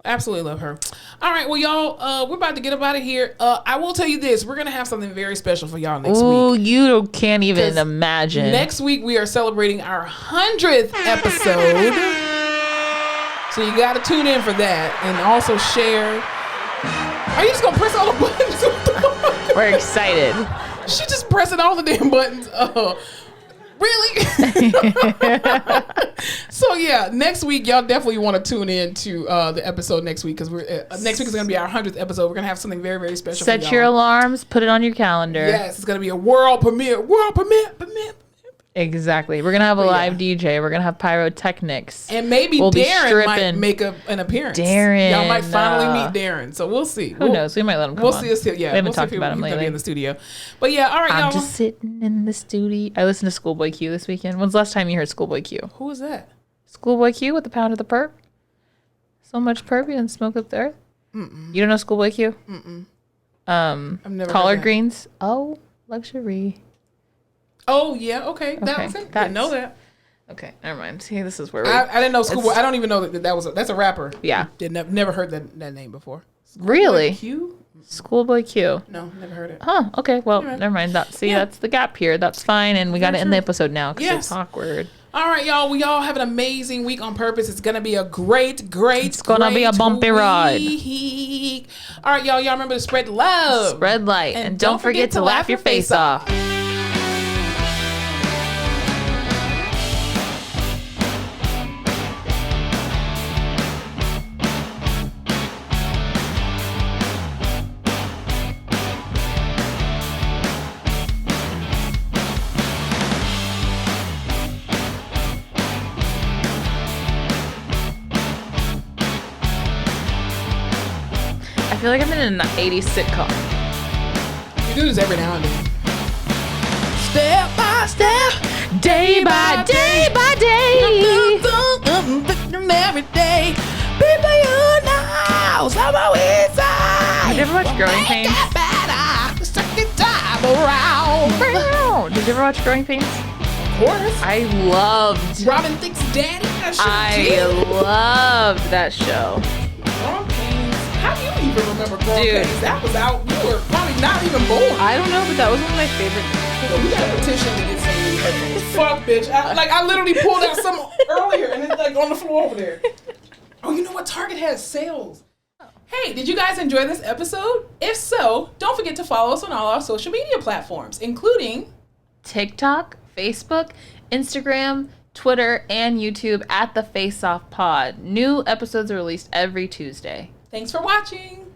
Absolutely love her. All right, well, y'all, we're about to get up out of here. I will tell you this: we're gonna have something very special for y'all next Ooh, week. you can't even 'Cause imagine. Next week we are celebrating our 100th episode, so you got to tune in for that, and also share. Are you just gonna press all the buttons? We're excited. She just pressing all the damn buttons. Really? So yeah, next week y'all definitely want to tune in to the episode next week because we're next week is gonna be our 100th episode. We're gonna have something very, very special. Set for your y'all. alarms. Put it on your calendar. Yes, it's gonna be a world premiere. Exactly. We're going to have a But yeah. live DJ. We're going to have pyrotechnics. And maybe We'll be Darren might stripping. make an appearance. Darren, Y'all might finally meet Darren. So we'll see. Who knows? We might let him come We'll on. see us. Yeah, We haven't we'll see talked if about him he's gonna be lately. in the studio. But yeah, all right, I'm y'all. just sitting in the studio. I listened to Schoolboy Q this weekend. When's the last time you heard Schoolboy Q? Who was that? Schoolboy Q with the pound of the perp. So much perp you didn't smoke up there. You don't know Schoolboy Q? I've never Collard heard that. greens. Oh, luxury. Oh yeah, okay. That Okay, was it. that's- Didn't know that. Okay, never mind. See, this is where we. I didn't know Schoolboy. I don't even know that's a rapper. Yeah. Never heard that name before. Really? Q? Schoolboy Q. No, never heard it. Huh. Okay. Well, Alright. never mind. That. See, Yeah. that's the gap here. That's fine, and we got to end the episode now because Yes. it's awkward. All right, y'all. We all have an amazing week on purpose. It's gonna be a great. It's gonna be a bumpy ride. All right, y'all. Y'all remember to spread love, Spread light, and don't forget to laugh your face off. I feel like I'm in an 80s sitcom. You do this every now and then. Step by step, Day by day by day. every day. People you know, somehow inside. Have you ever watched Growing Pains? Did you ever watch Growing Pains? Of course. I loved. Robin Thicke's daddy. That shit I did. loved that show. Growing Pains. How do you even remember Growing Dude. Pains? That was out. You were probably not even born. I don't know, but that was one of my favorite. We got a petition to get some of these headphones. Fuck, bitch. I literally pulled out some earlier and it's like on the floor over there. Oh, you know what? Target has sales. Hey, did you guys enjoy this episode? If so, don't forget to follow us on all our social media platforms, including TikTok, Facebook, Instagram, Twitter, and YouTube at the Face Off Pod. New episodes are released every Tuesday. Thanks for watching.